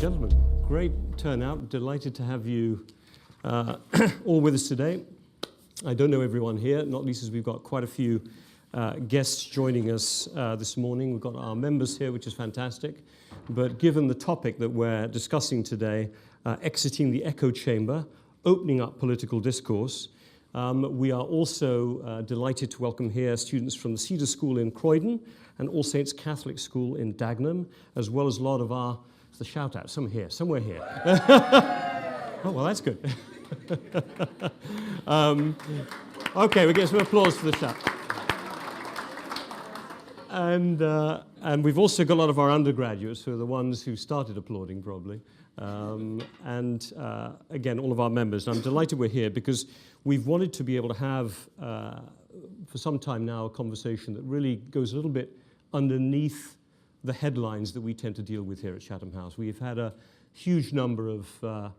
Gentlemen, great turnout. Delighted to have you all with us today. I don't know everyone here, not least as we've got quite a few guests joining us this morning. We've got our members here, which is fantastic. But given the topic that we're discussing today, exiting the echo chamber, opening up political discourse, we are also delighted to welcome here students from the Cedar School in Croydon and All Saints Catholic School in Dagenham, as well as a lot of our, it's the shout out, somewhere here. Oh, well, that's good. Okay, we get some applause for the shout. And we've also got a lot of our undergraduates who are the ones who started applauding, probably. Again, all of our members. And I'm delighted we're here because we've wanted to be able to have, for some time now, a conversation that really goes a little bit underneath the headlines that we tend to deal with here at Chatham House. We've had a huge number of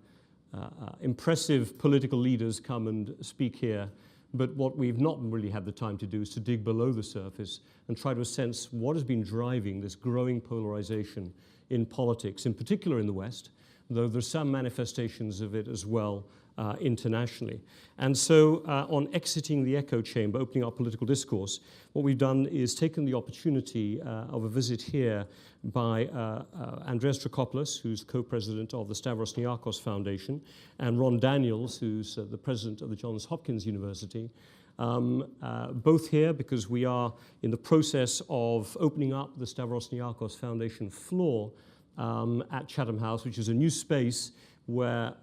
impressive political leaders come and speak here, but what we've not really had the time to do is to dig below the surface and try to assess what has been driving this growing polarization in politics, in particular in the West, though there's some manifestations of it as well internationally. And so on exiting the echo chamber, opening up political discourse, what we've done is taken the opportunity of a visit here by Andreas Dracopoulos, who's co-president of the Stavros Niarchos Foundation, and Ron Daniels, who's the president of the Johns Hopkins University, both here because we are in the process of opening up the Stavros Niarchos Foundation floor at Chatham House, which is a new space where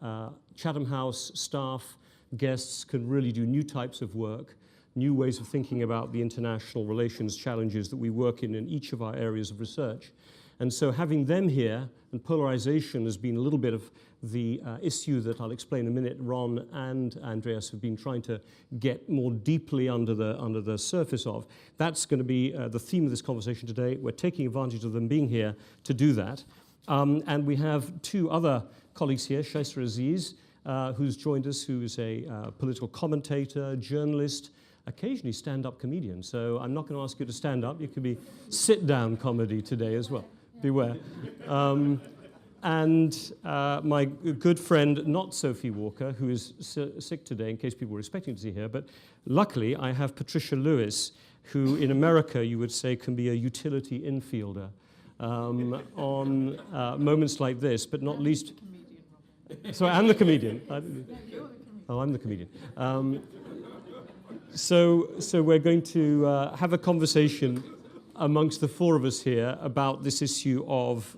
Chatham House staff, guests can really do new types of work, new ways of thinking about the international relations challenges that we work in each of our areas of research. And so having them here, and polarization has been a little bit of the issue that I'll explain in a minute. Ron and Andreas have been trying to get more deeply under the surface of. That's going to be the theme of this conversation today. We're taking advantage of them being here to do that. And we have two other colleagues here, Shaisra Aziz, who's joined us, who is a political commentator, journalist, occasionally stand-up comedian. So I'm not going to ask you to stand up. You could be sit-down comedy today as well. Beware. And my good friend, not Sophie Walker, who is sick today, in case people were expecting to see her. But luckily, I have Patricia Lewis, who in America, you would say, can be a utility infielder on moments like this, but not least... Sorry, I'm the comedian. Oh, I'm the comedian. So we're going to have a conversation amongst the four of us here about this issue of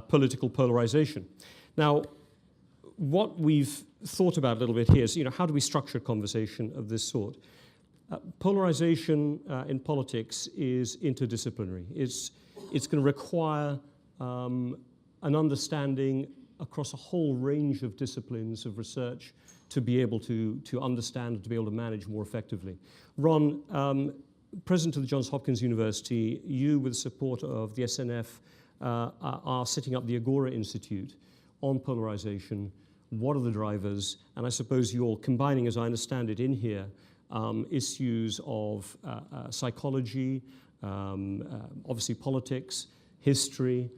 political polarization. Now, what we've thought about a little bit here is, how do we structure a conversation of this sort? Polarization in politics is interdisciplinary. It's going to require an understanding across a whole range of disciplines of research to be able to understand and to be able to manage more effectively. Ron, president of the Johns Hopkins University, you, with the support of the SNF, are setting up the Agora Institute on polarization. What are the drivers? And I suppose you're combining, as I understand it in here, issues of psychology, obviously politics, history.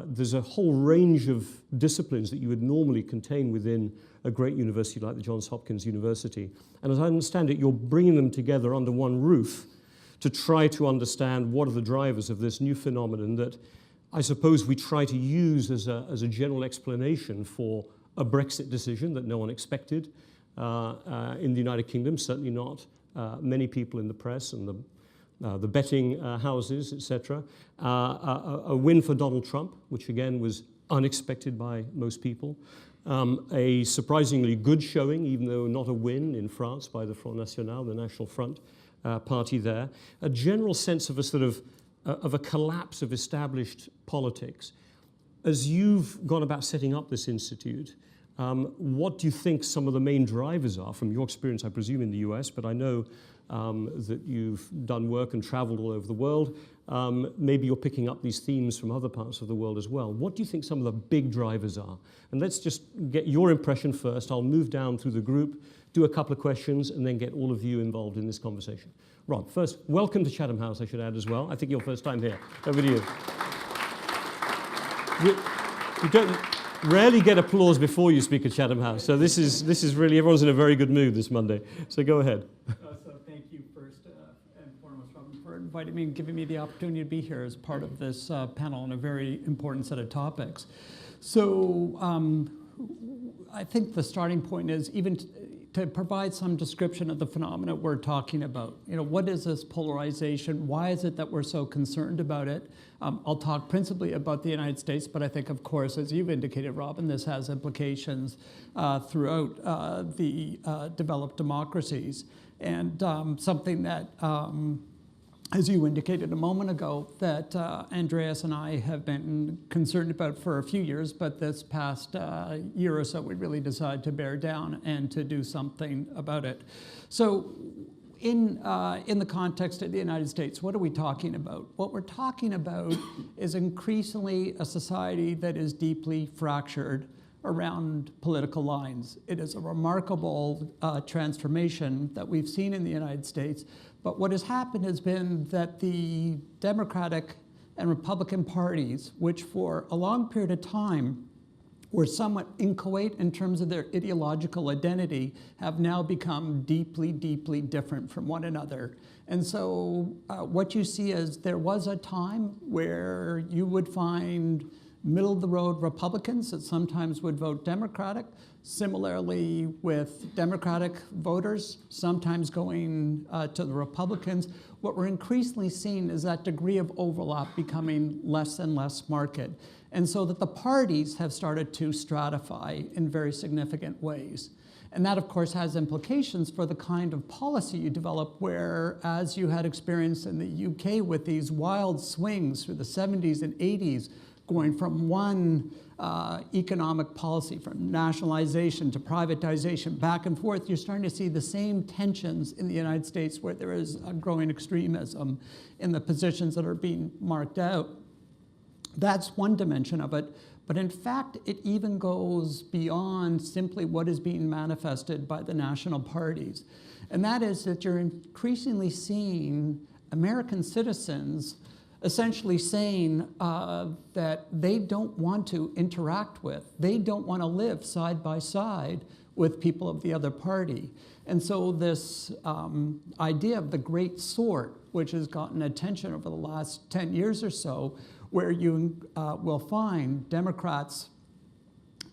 There's a whole range of disciplines that you would normally contain within a great university like the Johns Hopkins University. And as I understand it, you're bringing them together under one roof to try to understand what are the drivers of this new phenomenon that I suppose we try to use as a general explanation for a Brexit decision that no one expected in the United Kingdom, certainly not many people in the press and the betting houses, etc. A win for Donald Trump, which again was unexpected by most people. A surprisingly good showing, even though not a win, in France by the Front National, the National Front party there. A general sense of a sort of a collapse of established politics. As you've gone about setting up this institute, what do you think some of the main drivers are from your experience, I presume, in the US, but I know that you've done work and traveled all over the world. Maybe you're picking up these themes from other parts of the world as well. What do you think some of the big drivers are? And let's just get your impression first. I'll move down through the group, do a couple of questions, and then get all of you involved in this conversation. Ron, first, welcome to Chatham House, I should add as well. I think your first time here. Over to you. rarely get applause before you speak at Chatham House. So this is really, everyone's in a very good mood this Monday. So go ahead. So thank you first and foremost, Robin, for inviting me and giving me the opportunity to be here as part of this panel on a very important set of topics. So I think the starting point is even to provide some description of the phenomena we're talking about. You know, what is this polarization? Why is it that we're so concerned about it? I'll talk principally about the United States, but I think, of course, as you've indicated, Robin, this has implications throughout the developed democracies. And something that, as you indicated a moment ago, that Andreas and I have been concerned about for a few years, but this past year or so, we really decided to bear down and to do something about it. So in the context of the United States, what are we talking about? What we're talking about is increasingly a society that is deeply fractured around political lines. It is a remarkable transformation that we've seen in the United States. But what has happened has been that the Democratic and Republican parties, which for a long period of time were somewhat inchoate in terms of their ideological identity, have now become deeply, deeply different from one another. And so what you see is there was a time where you would find middle-of-the-road Republicans that sometimes would vote Democratic, similarly with Democratic voters sometimes going to the Republicans. What we're increasingly seeing is that degree of overlap becoming less and less marked. And so that the parties have started to stratify in very significant ways. And that, of course, has implications for the kind of policy you develop where, as you had experienced in the UK with these wild swings through the 70s and 80s, going from one economic policy, from nationalization to privatization, back and forth, you're starting to see the same tensions in the United States where there is a growing extremism in the positions that are being marked out. That's one dimension of it. But in fact, it even goes beyond simply what is being manifested by the national parties. And that is that you're increasingly seeing American citizens essentially saying that they don't want to interact with, they don't want to live side by side with people of the other party. And so this idea of the great sort, which has gotten attention over the last 10 years or so, where you will find Democrats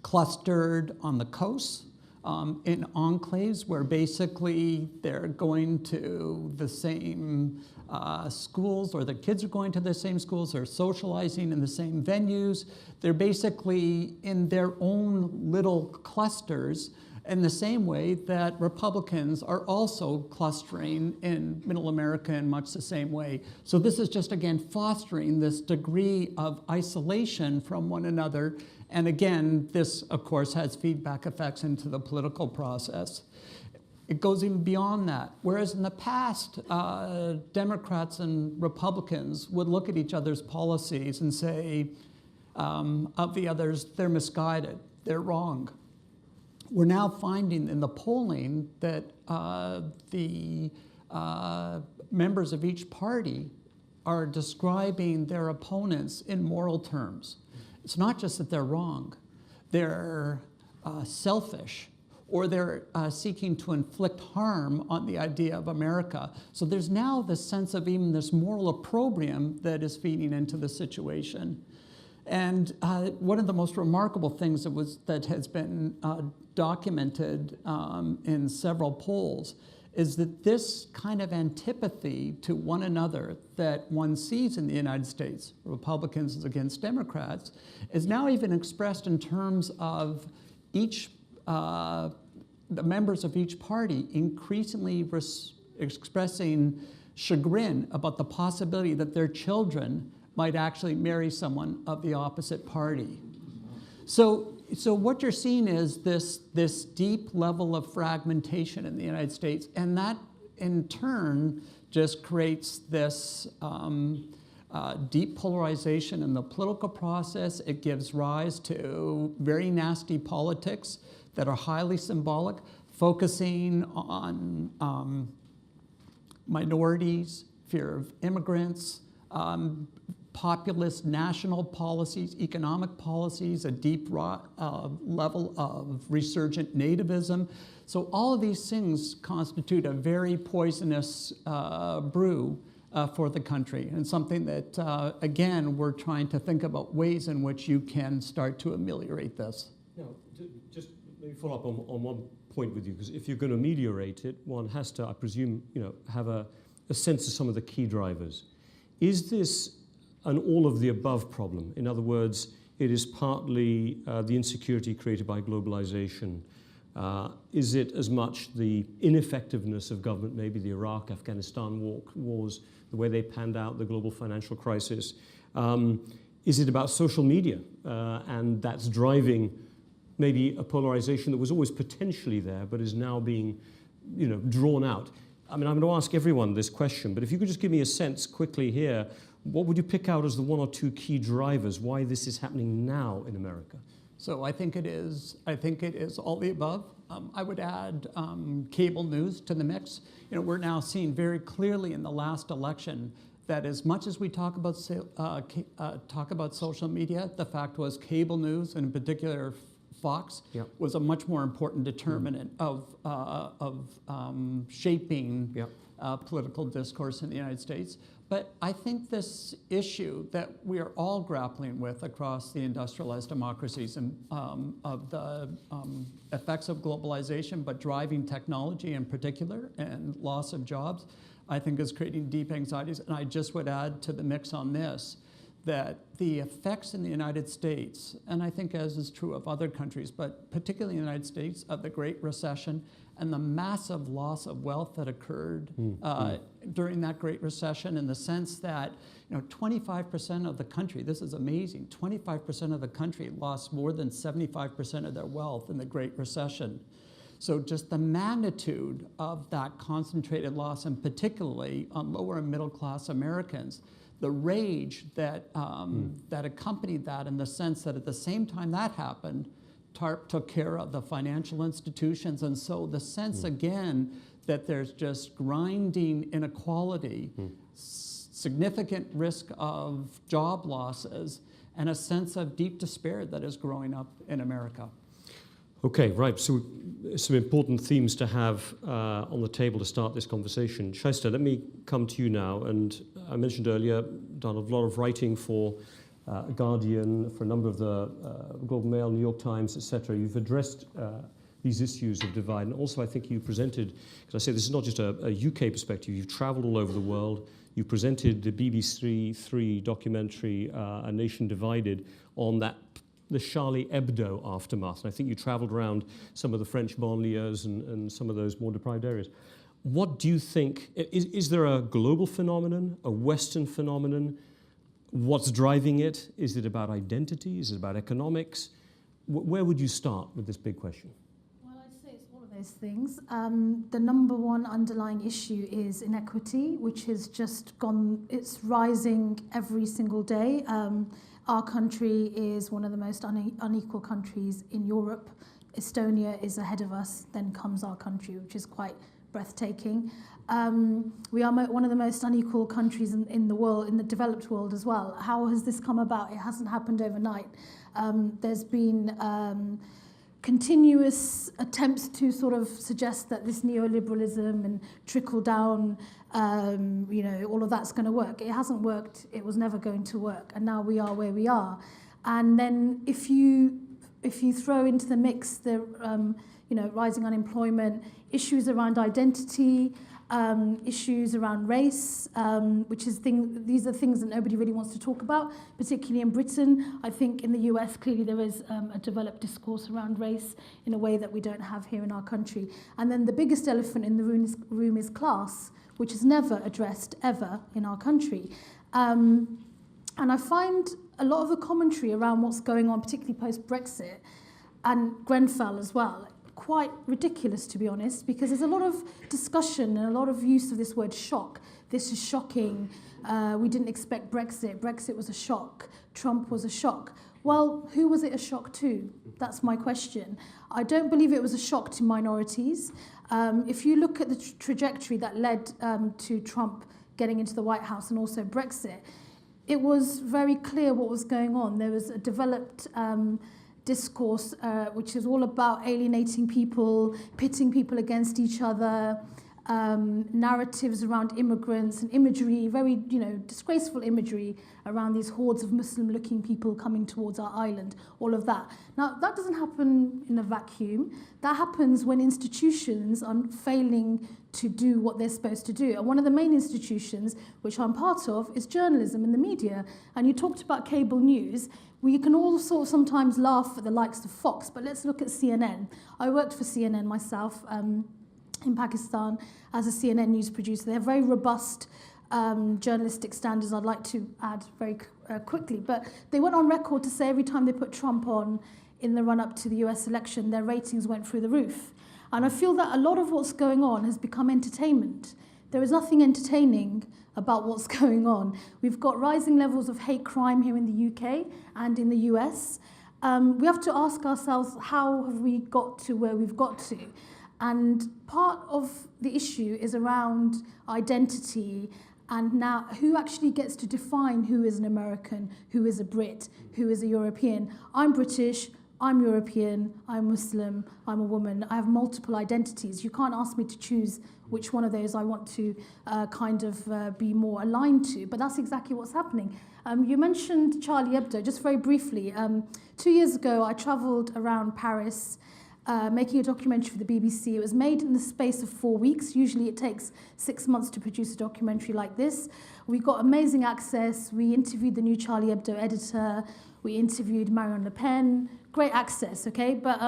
clustered on the coast, in enclaves where basically they're going to the same schools, or the kids are going to the same schools, they're socializing in the same venues. They're basically in their own little clusters in the same way that Republicans are also clustering in Middle America in much the same way. So this is just, again, fostering this degree of isolation from one another. And again, this, of course, has feedback effects into the political process. It goes even beyond that. Whereas in the past, Democrats and Republicans would look at each other's policies and say, of the others, they're misguided, they're wrong. We're now finding in the polling that the members of each party are describing their opponents in moral terms. It's not just that they're wrong, they're selfish, or they're seeking to inflict harm on the idea of America. So there's now this sense of even this moral opprobrium that is feeding into the situation. And one of the most remarkable things that has been documented in several polls is that this kind of antipathy to one another that one sees in the United States, Republicans against Democrats, is now even expressed in terms of each, the members of each party increasingly expressing chagrin about the possibility that their children might actually marry someone of the opposite party. So what you're seeing is this deep level of fragmentation in the United States, and that in turn just creates this deep polarization in the political process. It gives rise to very nasty politics that are highly symbolic, focusing on minorities, fear of immigrants, populist national policies, economic policies, a deep level of resurgent nativism. So all of these things constitute a very poisonous brew for the country, and something that, again, we're trying to think about ways in which you can start to ameliorate this. Now, just maybe follow up on one point with you, because if you're going to ameliorate it, one has to, I presume, have a sense of some of the key drivers. Is this an all-of-the-above problem? In other words, it is partly the insecurity created by globalization. Is it as much the ineffectiveness of government, maybe the Iraq, Afghanistan wars, the way they panned out, the global financial crisis? Is it about social media? And that's driving maybe a polarization that was always potentially there, but is now being drawn out. I mean, I'm going to ask everyone this question, but if you could just give me a sense quickly here, what would you pick out as the one or two key drivers why this is happening now in America? So I think it is all the above. I would add cable news to the mix. We're now seeing very clearly in the last election that as much as we talk about social media, the fact was cable news, and in particular Fox, was a much more important determinant of shaping political discourse in the United States. But I think this issue that we are all grappling with across the industrialized democracies and of the effects of globalization, but driving technology in particular and loss of jobs, I think is creating deep anxieties. And I just would add to the mix on this that the effects in the United States, and I think as is true of other countries, but particularly in the United States, of the Great Recession and the massive loss of wealth that occurred during that Great Recession, in the sense that 25% of the country, this is amazing, 25% of the country lost more than 75% of their wealth in the Great Recession. So just the magnitude of that concentrated loss, and particularly on lower and middle class Americans, the rage that that accompanied that, in the sense that at the same time that happened, TARP took care of the financial institutions. And so the sense again that there's just grinding inequality, significant risk of job losses, and a sense of deep despair that is growing up in America. Okay, right. So some important themes to have on the table to start this conversation. Shaista, let me come to you now. And I mentioned earlier, done a lot of writing for Guardian, for a number of the Global Mail, New York Times, etc. You've addressed these issues of divide. And also I think you presented, because I say this is not just a UK perspective, you've traveled all over the world. You presented the BBC 3 documentary, A Nation Divided, on the Charlie Hebdo aftermath. And I think you traveled around some of the French banlieues and some of those more deprived areas. What do you think, is there a global phenomenon, a Western phenomenon? What's driving it? Is it about identity? Is it about economics? Where would you start with this big question? Well, I'd say it's all of those things. The number one underlying issue is inequity, which has just gone, it's rising every single day. Our country is one of the most unequal countries in Europe. Estonia is ahead of us, then comes our country, which is quite breathtaking. We are one of the most unequal countries in the world, in the developed world as well. How has this come about? It hasn't happened overnight. There's been continuous attempts to sort of suggest that this neoliberalism and trickle down, all of that's going to work. It hasn't worked. It was never going to work. And now we are where we are. And then if you throw into the mix the rising unemployment, issues around identity, issues around race, these are things that nobody really wants to talk about, particularly in Britain. I think in the US, clearly there is a developed discourse around race in a way that we don't have here in our country. And then the biggest elephant in the room is class, which is never addressed ever in our country. And I find a lot of the commentary around what's going on, particularly post-Brexit, and Grenfell as well, quite ridiculous, to be honest, because there's a lot of discussion and a lot of use of this word shock. This is shocking. We didn't expect Brexit. Brexit was a shock. Trump was a shock. Well, who was it a shock to? That's my question. I don't believe it was a shock to minorities. If you look at the trajectory that led to Trump getting into the White House and also Brexit, it was very clear what was going on. There was a developed discourse which is all about alienating people, pitting people against each other, narratives around immigrants and imagery, very disgraceful imagery around these hordes of Muslim-looking people coming towards our island, all of that. Now, that doesn't happen in a vacuum. That happens when institutions are failing to do what they're supposed to do. And one of the main institutions, which I'm part of, is journalism and the media. And you talked about cable news. We can also sometimes laugh at the likes of Fox, but let's look at CNN. I worked for CNN myself in Pakistan as a CNN news producer. They have very robust journalistic standards, I'd like to add very quickly. But they went on record to say every time they put Trump on in the run-up to the US election, their ratings went through the roof. And I feel that a lot of what's going on has become entertainment. There is nothing entertaining about what's going on. We've got rising levels of hate crime here in the UK and in the US. We have to ask ourselves, how have we got to where we've got to? And part of the issue is around identity and now who actually gets to define who is an American, who is a Brit, who is a European. I'm British, I'm European, I'm Muslim, I'm a woman. I have multiple identities. You can't ask me to choose which one of those I want to be more aligned to, but that's exactly what's happening. You mentioned Charlie Hebdo, just very briefly. 2 years ago, I traveled around Paris, making a documentary for the BBC. It was made in the space of 4 weeks. Usually it takes 6 months to produce a documentary like this. We got amazing access. We interviewed the new Charlie Hebdo editor. We interviewed Marine Le Pen. Great access, okay? But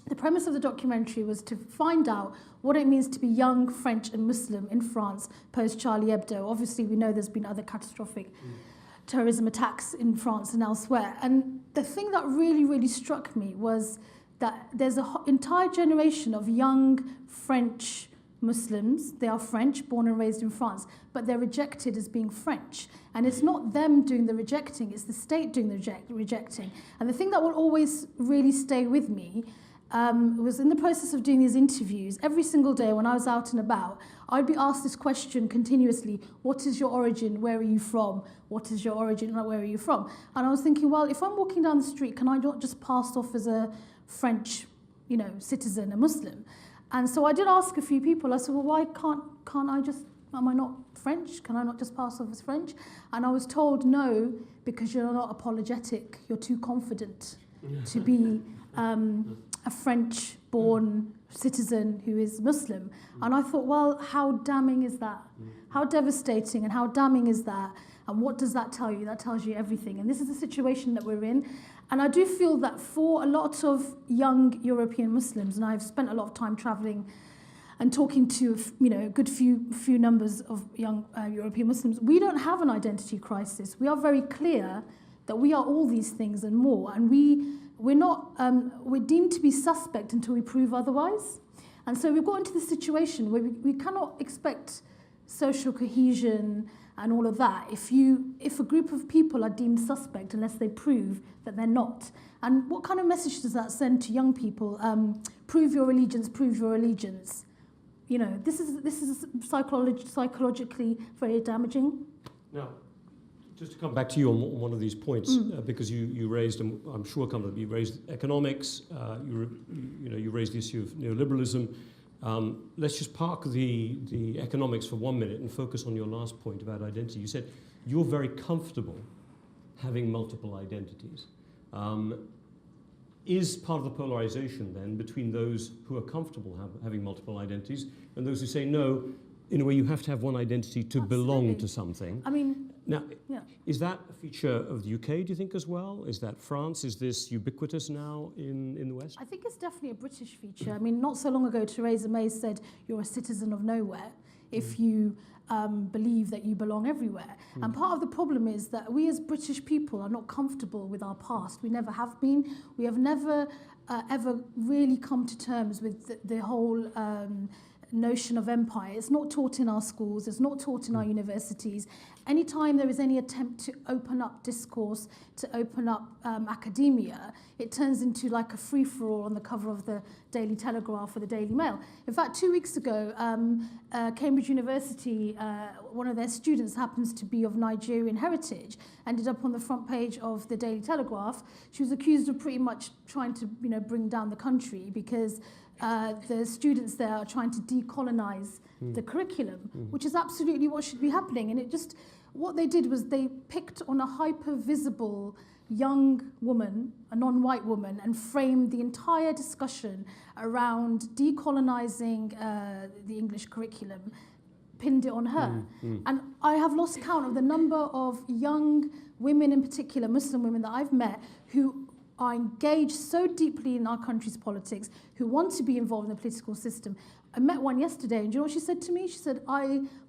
the premise of the documentary was to find out what it means to be young, French and Muslim in France post-Charlie Hebdo. Obviously, we know there's been other catastrophic terrorism attacks in France and elsewhere. And the thing that really, really struck me was that there's an entire generation of young French Muslims. They are French, born and raised in France, but they're rejected as being French. And it's not them doing the rejecting, it's the state doing the rejecting. And the thing that will always really stay with me was in the process of doing these interviews, every single day when I was out and about, I'd be asked this question continuously: what is your origin? Where are you from? What is your origin? Where are you from? And I was thinking, well, if I'm walking down the street, can I not just pass off as a French, citizen, a Muslim? And so I did ask a few people. I said, well, why can't I just, am I not French? Can I not just pass off as French? And I was told, no, because you're not apologetic. You're too confident to be a French-born citizen who is Muslim. And I thought, well, how damning is that? How devastating and how damning is that? And what does that tell you? That tells you everything. And this is the situation that we're in. And I do feel that for a lot of young European Muslims, and I've spent a lot of time traveling and talking to a good few numbers of young European Muslims, we don't have an identity crisis. We are very clear that we are all these things and more. And we're deemed to be suspect until we prove otherwise. And so we've got into this situation where we cannot expect social cohesion and all of that if a group of people are deemed suspect unless they prove that they're not. And what kind of message does that send to young people? Prove your allegiance, prove your allegiance. This is psychologically very damaging. Now, just to come back to you on one of these points, because you raised, and I'm sure you raised economics, you raised the issue of neoliberalism. Let's just park the economics for 1 minute and focus on your last point about identity. You said you're very comfortable having multiple identities. Is part of the polarization then between those who are comfortable having multiple identities and those who say no, in a way you have to have one identity to belong to something? I mean, now, is that a feature of the UK, do you think, as well? Is that France? Is this ubiquitous now in the West? I think it's definitely a British feature. I mean, not so long ago, Theresa May said you're a citizen of nowhere if you believe that you belong everywhere. And part of the problem is that we as British people are not comfortable with our past. We never have been. We have never ever really come to terms with the whole notion of empire. It's not taught in our schools, it's not taught in our universities. Anytime there is any attempt to open up discourse, to open up academia, it turns into like a free-for-all on the cover of the Daily Telegraph or the Daily Mail. In fact, 2 weeks ago, Cambridge University, one of their students happens to be of Nigerian heritage, ended up on the front page of the Daily Telegraph. She was accused of pretty much trying to, bring down the country because the students there are trying to decolonize the curriculum, which is absolutely what should be happening. And what they did was they picked on a hyper-visible young woman, a non-white woman, and framed the entire discussion around decolonizing the English curriculum, pinned it on her. And I have lost count of the number of young women, in particular Muslim women, that I've met who are engaged so deeply in our country's politics, who want to be involved in the political system. I met one yesterday, and do you know what she said to me? She said,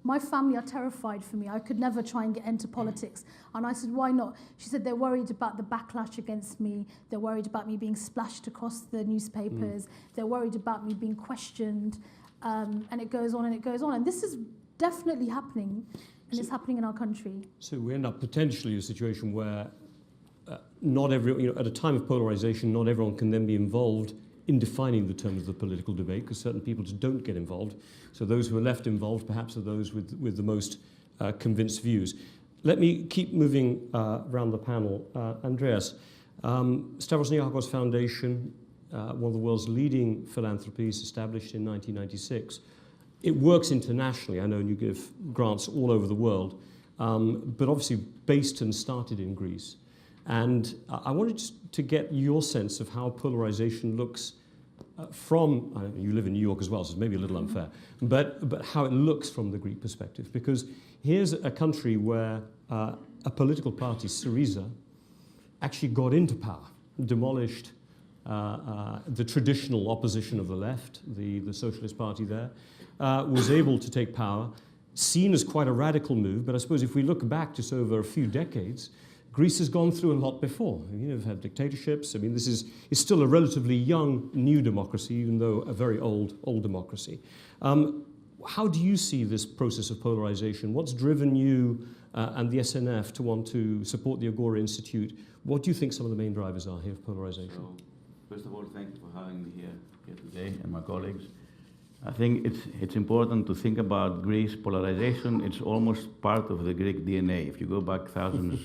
my family are terrified for me. I could never try and get into politics. And I said, why not? She said, they're worried about the backlash against me. They're worried about me being splashed across the newspapers. They're worried about me being questioned. And it goes on and it goes on. And this is definitely happening, and it's happening in our country. So we end up potentially in a situation where not every, at a time of polarization, not everyone can then be involved in defining the terms of the political debate, because certain people just don't get involved. So those who are left involved perhaps are those with the most convinced views. Let me keep moving around the panel. Andreas, Stavros Niarchos Foundation, one of the world's leading philanthropies, established in 1996. It works internationally. I know you give grants all over the world, but obviously based and started in Greece. And I wanted to get your sense of how polarization looks from, I don't know, you live in New York as well, so it's maybe a little unfair, but how it looks from the Greek perspective. Because here's a country where a political party, Syriza, actually got into power, demolished the traditional opposition of the left, the Socialist Party there, was able to take power, seen as quite a radical move, but I suppose if we look back just over a few decades, Greece has gone through a lot before. We've had dictatorships. This is still a relatively young, new democracy, even though a very old democracy. How do you see this process of polarization? What's driven you and the SNF to want to support the Agora Institute? What do you think some of the main drivers are here of polarization? So, first of all, thank you for having me here today and my colleagues. I think it's important to think about Greece polarization. It's almost part of the Greek DNA. If you go back thousands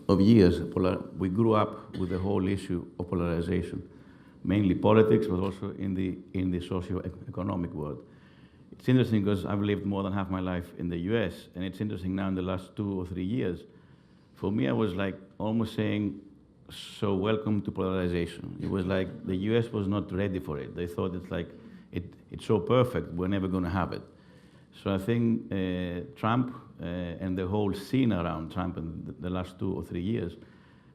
of years, we grew up with the whole issue of polarization, mainly politics, but also in the socio-economic world. It's interesting because I've lived more than half my life in the US, and it's interesting now in the last 2 or 3 years. For me, I was like almost saying, so welcome to polarization. It was like the US was not ready for it. They thought it's so perfect, we're never going to have it. So I think Trump and the whole scene around Trump in the last 2 or 3 years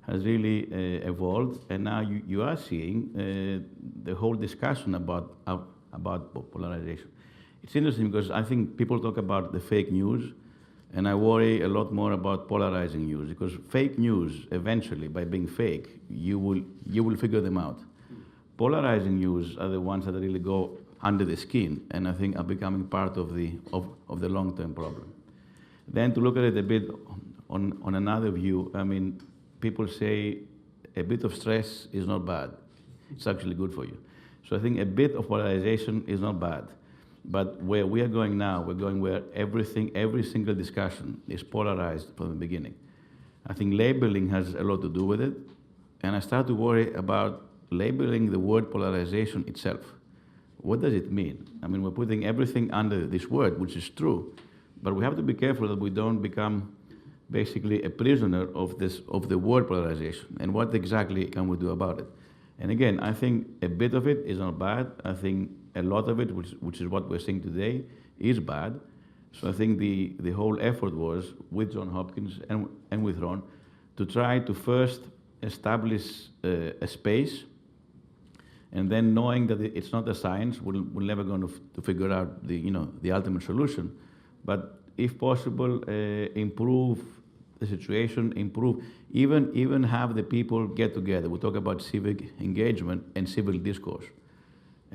has really evolved, and now you are seeing the whole discussion about polarization. It's interesting because I think people talk about the fake news, and I worry a lot more about polarizing news, because fake news, eventually, by being fake, you will figure them out. Polarizing news are the ones that really go under the skin, and I think are becoming part of the long-term problem. Then to look at it a bit on another view, people say a bit of stress is not bad. It's actually good for you. So I think a bit of polarization is not bad. But where we are going now, we're going where every single discussion is polarized from the beginning. I think labeling has a lot to do with it, and I start to worry about labeling the word polarization itself. What does it mean? We're putting everything under this word, which is true, but we have to be careful that we don't become basically a prisoner of the word polarization. And what exactly can we do about it? And again, I think a bit of it is not bad. I think a lot of it, which is what we're seeing today, is bad. So I think the whole effort was, with John Hopkins and with Ron, to try to first establish a space, and then knowing that it's not a science, we're never going to figure out the ultimate solution, but if possible, improve the situation, even have the people get together. We talk about civic engagement and civil discourse.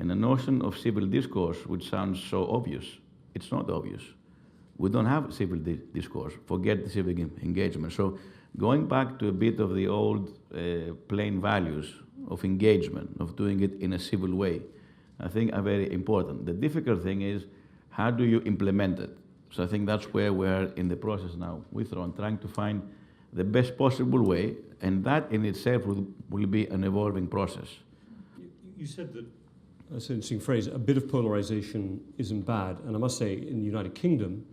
And the notion of civil discourse, which sounds so obvious, it's not obvious. We don't have civil discourse, forget the civic engagement. So going back to a bit of the old plain values of engagement, of doing it in a civil way, I think are very important. The difficult thing is, how do you implement it? So I think that's where we're in the process now with Ron, trying to find the best possible way, and that in itself will be an evolving process. You said that, that's an interesting phrase, a bit of polarization isn't bad. And I must say, in the United Kingdom,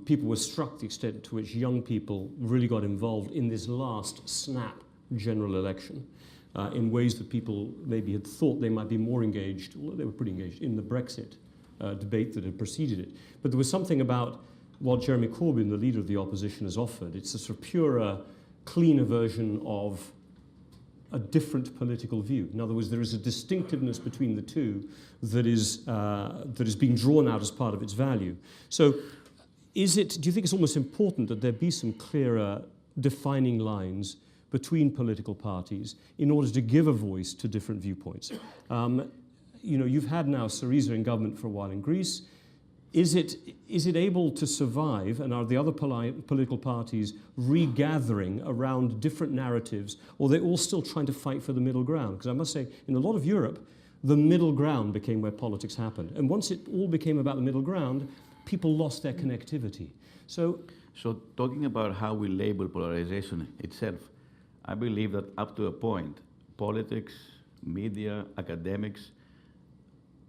people were struck the extent to which young people really got involved in this last snap general election in ways that people maybe had thought they might be more engaged, although they were pretty engaged, in the Brexit debate that had preceded it. But there was something about what Jeremy Corbyn, the leader of the opposition, has offered. It's a sort of purer, cleaner version of a different political view. In other words, there is a distinctiveness between the two that is being drawn out as part of its value. So do you think it's almost important that there be some clearer defining lines between political parties in order to give a voice to different viewpoints? You've had now Syriza in government for a while in Greece. Is it able to survive, and are the other political parties regathering around different narratives, or are they all still trying to fight for the middle ground? Because I must say, in a lot of Europe, the middle ground became where politics happened. And once it all became about the middle ground, people lost their connectivity. So talking about how we label polarization itself, I believe that up to a point, politics, media, academics,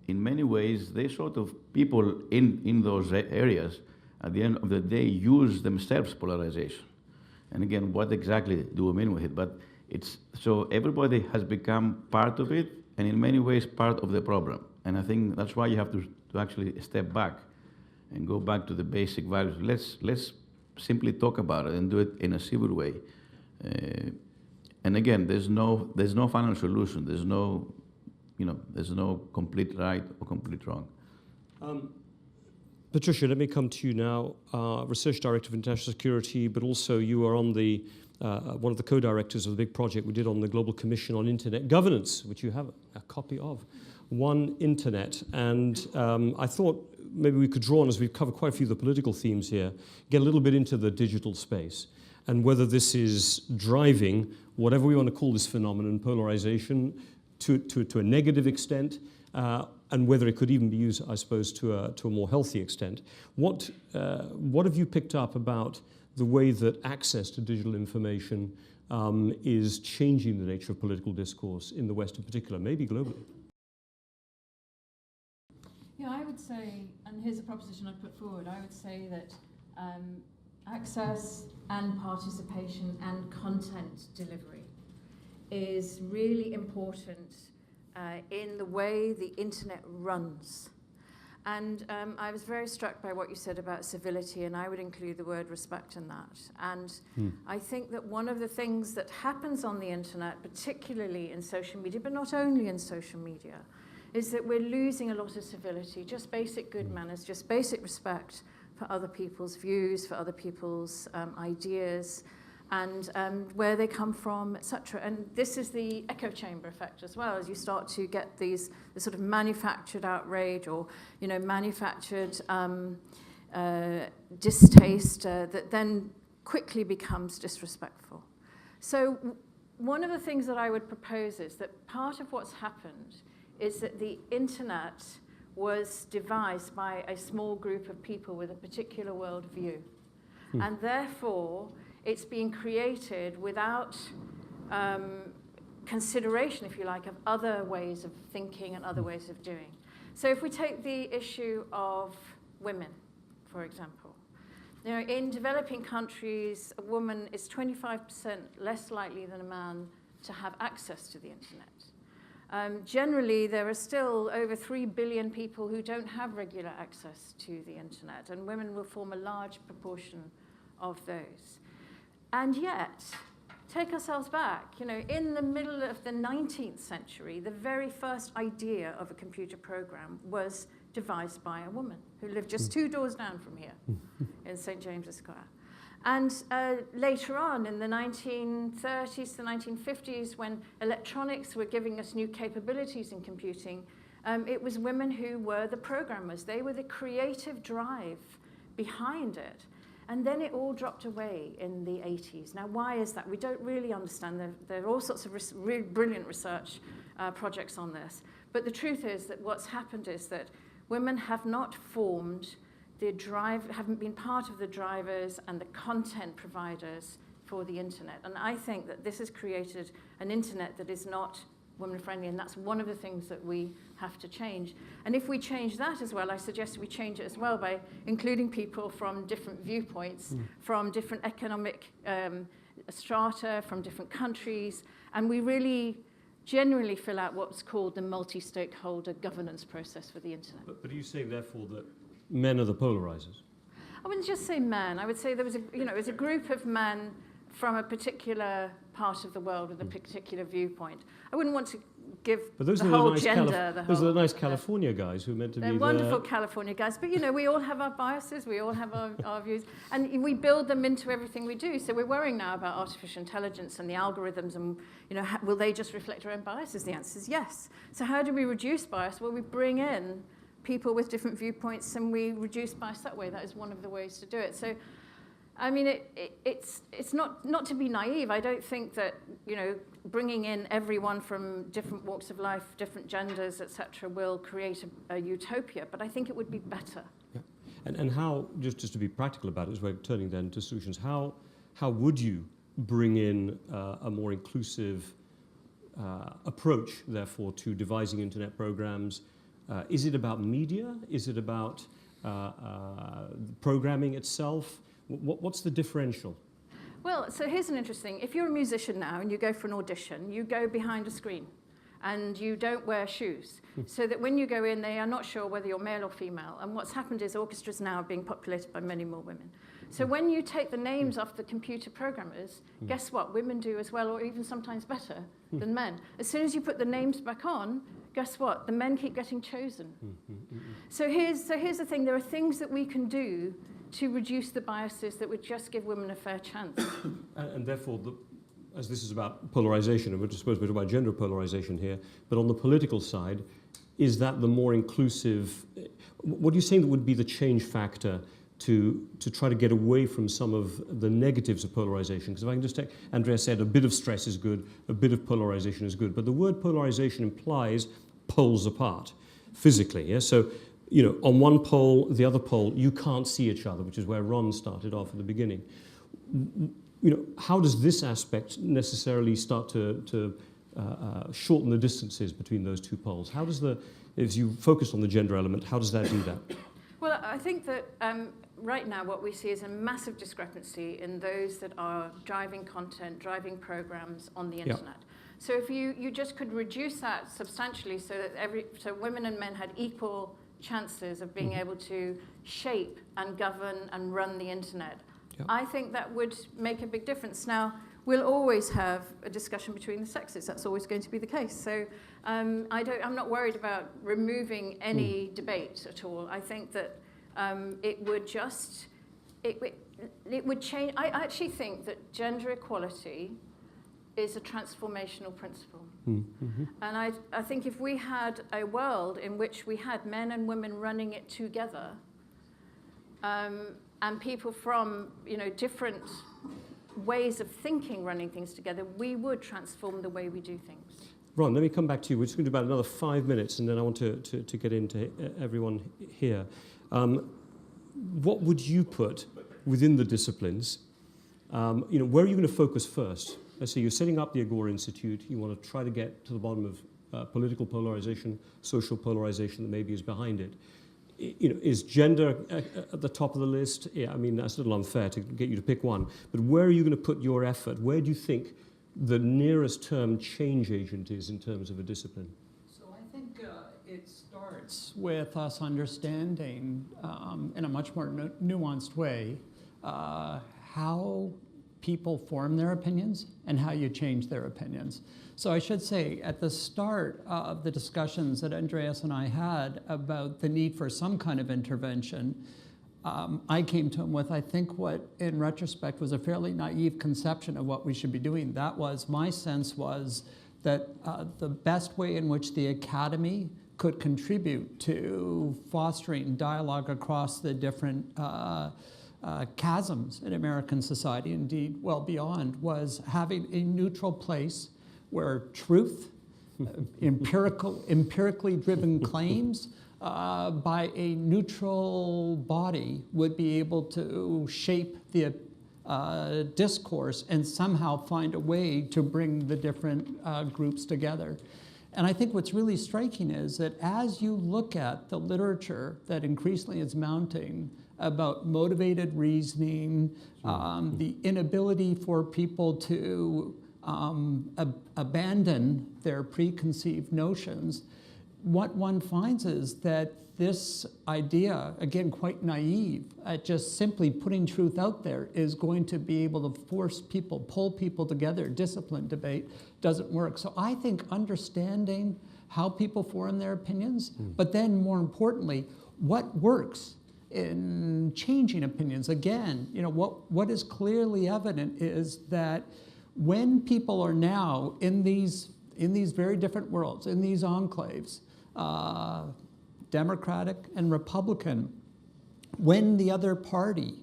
in many ways, they sort of, people in those areas, at the end of the day, use themselves polarization. And again, what exactly do we mean with it? But so everybody has become part of it, and in many ways, part of the problem. And I think that's why you have to actually step back and go back to the basic values. Let's simply talk about it and do it in a civil way. And again, there's no final solution. There's no complete right or complete wrong. Patricia, let me come to you now, Research Director of International Security, but also you are on the one of the co-directors of the big project we did on the Global Commission on Internet Governance, which you have a copy of, One Internet. And I thought maybe we could draw on, as we've covered quite a few of the political themes here, get a little bit into the digital space and whether this is driving whatever we want to call this phenomenon, polarization, to a negative extent, and whether it could even be used, I suppose, to a more healthy extent. What have you picked up about the way that access to digital information is changing the nature of political discourse in the West in particular, maybe globally? Yeah, I would say, and here's a proposition I'd put forward, I would say that access and participation and content delivery is really important in the way the internet runs. And I was very struck by what you said about civility, and I would include the word respect in that. And I think that one of the things that happens on the internet, particularly in social media, but not only in social media, is that we're losing a lot of civility, just basic good manners, just basic respect for other people's views, for other people's ideas, and where they come from, etc. And this is the echo chamber effect as well, as you start to get this sort of manufactured outrage or, manufactured distaste that then quickly becomes disrespectful. So one of the things that I would propose is that part of what's happened is that the internet was devised by a small group of people with a particular worldview. And therefore, it's being created without consideration, if you like, of other ways of thinking and other ways of doing. So if we take the issue of women, for example, in developing countries, a woman is 25% less likely than a man to have access to the internet. Generally, there are still over 3 billion people who don't have regular access to the internet, and women will form a large proportion of those. And yet, take ourselves back, in the middle of the 19th century, the very first idea of a computer program was devised by a woman who lived just 2 doors down from here in St. James's Square. And later on, in the 1930s, the 1950s, when electronics were giving us new capabilities in computing, It was women who were the programmers. They were the creative drive behind it. And then it all dropped away in the 80s. Now, why is that? We don't really understand. There are all sorts of really brilliant research projects on this. But the truth is that what's happened is that women have not formed the drive, haven't been part of the drivers and the content providers for the internet. And I think that this has created an internet that is not women-friendly, and that's one of the things that we have to change. And if we change that as well, I suggest we change it as well by including people from different viewpoints, from different economic strata, from different countries, and we really generally fill out what's called the multi-stakeholder governance process for the internet. But are you saying, therefore, that men are the polarizers? I wouldn't just say men. I would say there was a group of men from a particular part of the world with a particular viewpoint. I wouldn't want to give the whole gender. Those are the nice California guys who are meant to be They're wonderful California guys, but we all have our biases, we all have our views, and we build them into everything we do. So we're worrying now about artificial intelligence and the algorithms, and will they just reflect our own biases? The answer is yes. So how do we reduce bias? Well, we bring in people with different viewpoints, and we reduce bias that way. That is one of the ways to do it. So, I mean, it's not to be naive. I don't think that bringing in everyone from different walks of life, different genders, etc., will create a utopia. But I think it would be better. Yeah. And how, just to be practical about it, as we're turning then to solutions, how would you bring in a more inclusive approach, therefore, to devising internet programs? Is it about media? Is it about programming itself? What's the differential? Well, so here's an interesting, if you're a musician now and you go for an audition, you go behind a screen and you don't wear shoes. So that when you go in, they are not sure whether you're male or female. And what's happened is orchestras now are being populated by many more women. So when you take the names off the computer programmers, guess what? Women do as well, or even sometimes better than men. As soon as you put the names back on, guess what? The men keep getting chosen. So here's the thing. There are things that we can do to reduce the biases that would just give women a fair chance. And therefore, as this is about polarization, and we're supposed to be talking about gender polarization here, but on the political side, is that the more inclusive, what are you saying that would be the change factor to try to get away from some of the negatives of polarization? Because if I can just take, Andrea said a bit of stress is good, a bit of polarization is good, but the word polarization implies poles apart physically, yeah? So, on one pole, the other pole, you can't see each other, which is where Ron started off at the beginning. How does this aspect necessarily start to shorten the distances between those two poles? How does if you focus on the gender element, how does that do that? Well, I think that right now what we see is a massive discrepancy in those that are driving content, driving programs on the internet. Yep. So if you just could reduce that substantially so that women and men had equal chances of being able to shape and govern and run the internet, yep, I think that would make a big difference. Now, we'll always have a discussion between the sexes. That's always going to be the case. So I'm not worried about removing any debate at all. I think that it would change. I actually think that gender equality is a transformational principle. Mm-hmm. And I think if we had a world in which we had men and women running it together, and people from different ways of thinking running things together, we would transform the way we do things. Ron, let me come back to you. We're just going to do about another 5 minutes, and then I want to get into everyone here. What would you put within the disciplines? Where are you going to focus first? Let's say you're setting up the Agora Institute. You want to try to get to the bottom of political polarization, social polarization that maybe is behind it. Is gender at the top of the list? Yeah, I mean, that's a little unfair to get you to pick one. But where are you going to put your effort? Where do you think the nearest term change agent is in terms of a discipline? So I think it starts with us understanding in a much more nuanced way how people form their opinions and how you change their opinions. So I should say, at the start of the discussions that Andreas and I had about the need for some kind of intervention, I came to him with, I think, what in retrospect was a fairly naive conception of what we should be doing. That was, my sense was that the best way in which the academy could contribute to fostering dialogue across the different chasms in American society, indeed well beyond, was having a neutral place where truth, empirically driven claims by a neutral body would be able to shape the discourse and somehow find a way to bring the different groups together. And I think what's really striking is that as you look at the literature that increasingly is mounting about motivated reasoning, the inability for people to abandon their preconceived notions, what one finds is that this idea, again, quite naive, just simply putting truth out there is going to be able to force people, pull people together. Disciplined debate doesn't work. So I think understanding how people form their opinions, but then more importantly, what works in changing opinions. Again, you know, what is clearly evident is that when people are now in these very different worlds, in these enclaves, Democratic and Republican, when the other party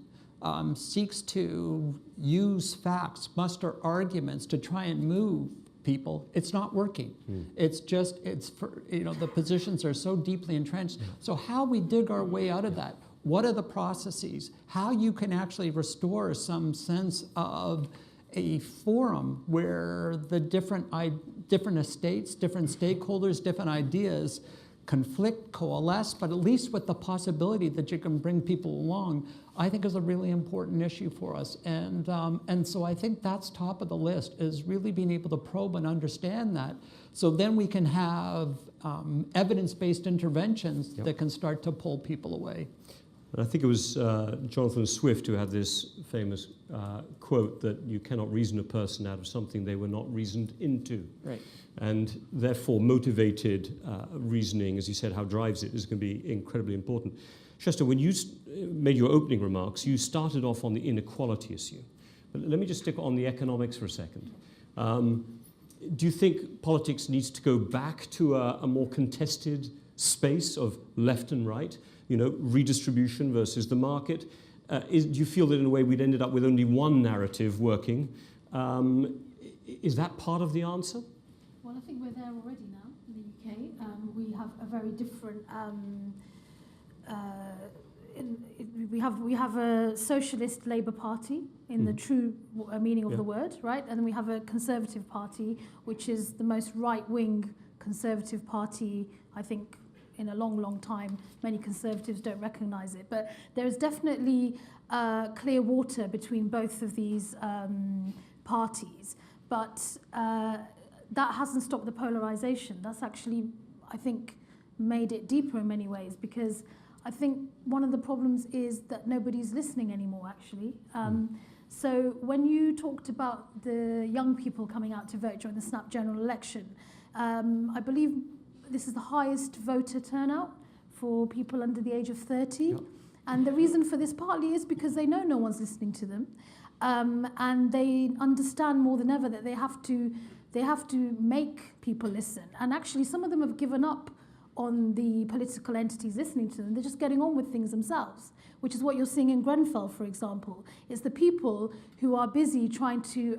seeks to use facts, muster arguments to try and move people, it's not working. It's just, the positions are so deeply entrenched. So how we dig our way out of that, what are the processes, how you can actually restore some sense of a forum where the different estates, different stakeholders, different ideas conflict, coalesce, but at least with the possibility that you can bring people along, I think is a really important issue for us. And so I think that's top of the list, is really being able to probe and understand that. So then we can have evidence-based interventions that can start to pull people away. And I think it was Jonathan Swift who had this famous quote that you cannot reason a person out of something they were not reasoned into. Right. And therefore motivated reasoning, as you said, how drives it is going to be incredibly important. Chester, when you made your opening remarks, you started off on the inequality issue. But let me just stick on the economics for a second. Do you think politics needs to go back to a more contested space of left and right? You know, redistribution versus the market. Do you feel that in a way we'd ended up with only one narrative working? Is that part of the answer? Well, I think we're there already now in the UK. We have a very different. We have a socialist Labour Party in the true meaning of the word, right? And then we have a Conservative Party, which is the most right-wing Conservative Party, I think, in a long, long time. Many Conservatives don't recognise it. But there is definitely clear water between both of these parties. But that hasn't stopped the polarisation. That's actually, I think, made it deeper in many ways, because I think one of the problems is that nobody's listening anymore, actually. So when you talked about the young people coming out to vote during the snap general election, I believe this is the highest voter turnout for people under the age of 30. Yep. And the reason for this partly is because they know no one's listening to them. And they understand more than ever that they have to make people listen. And actually, some of them have given up on the political entities listening to them. They're just getting on with things themselves, which is what you're seeing in Grenfell, for example. It's the people who are busy trying to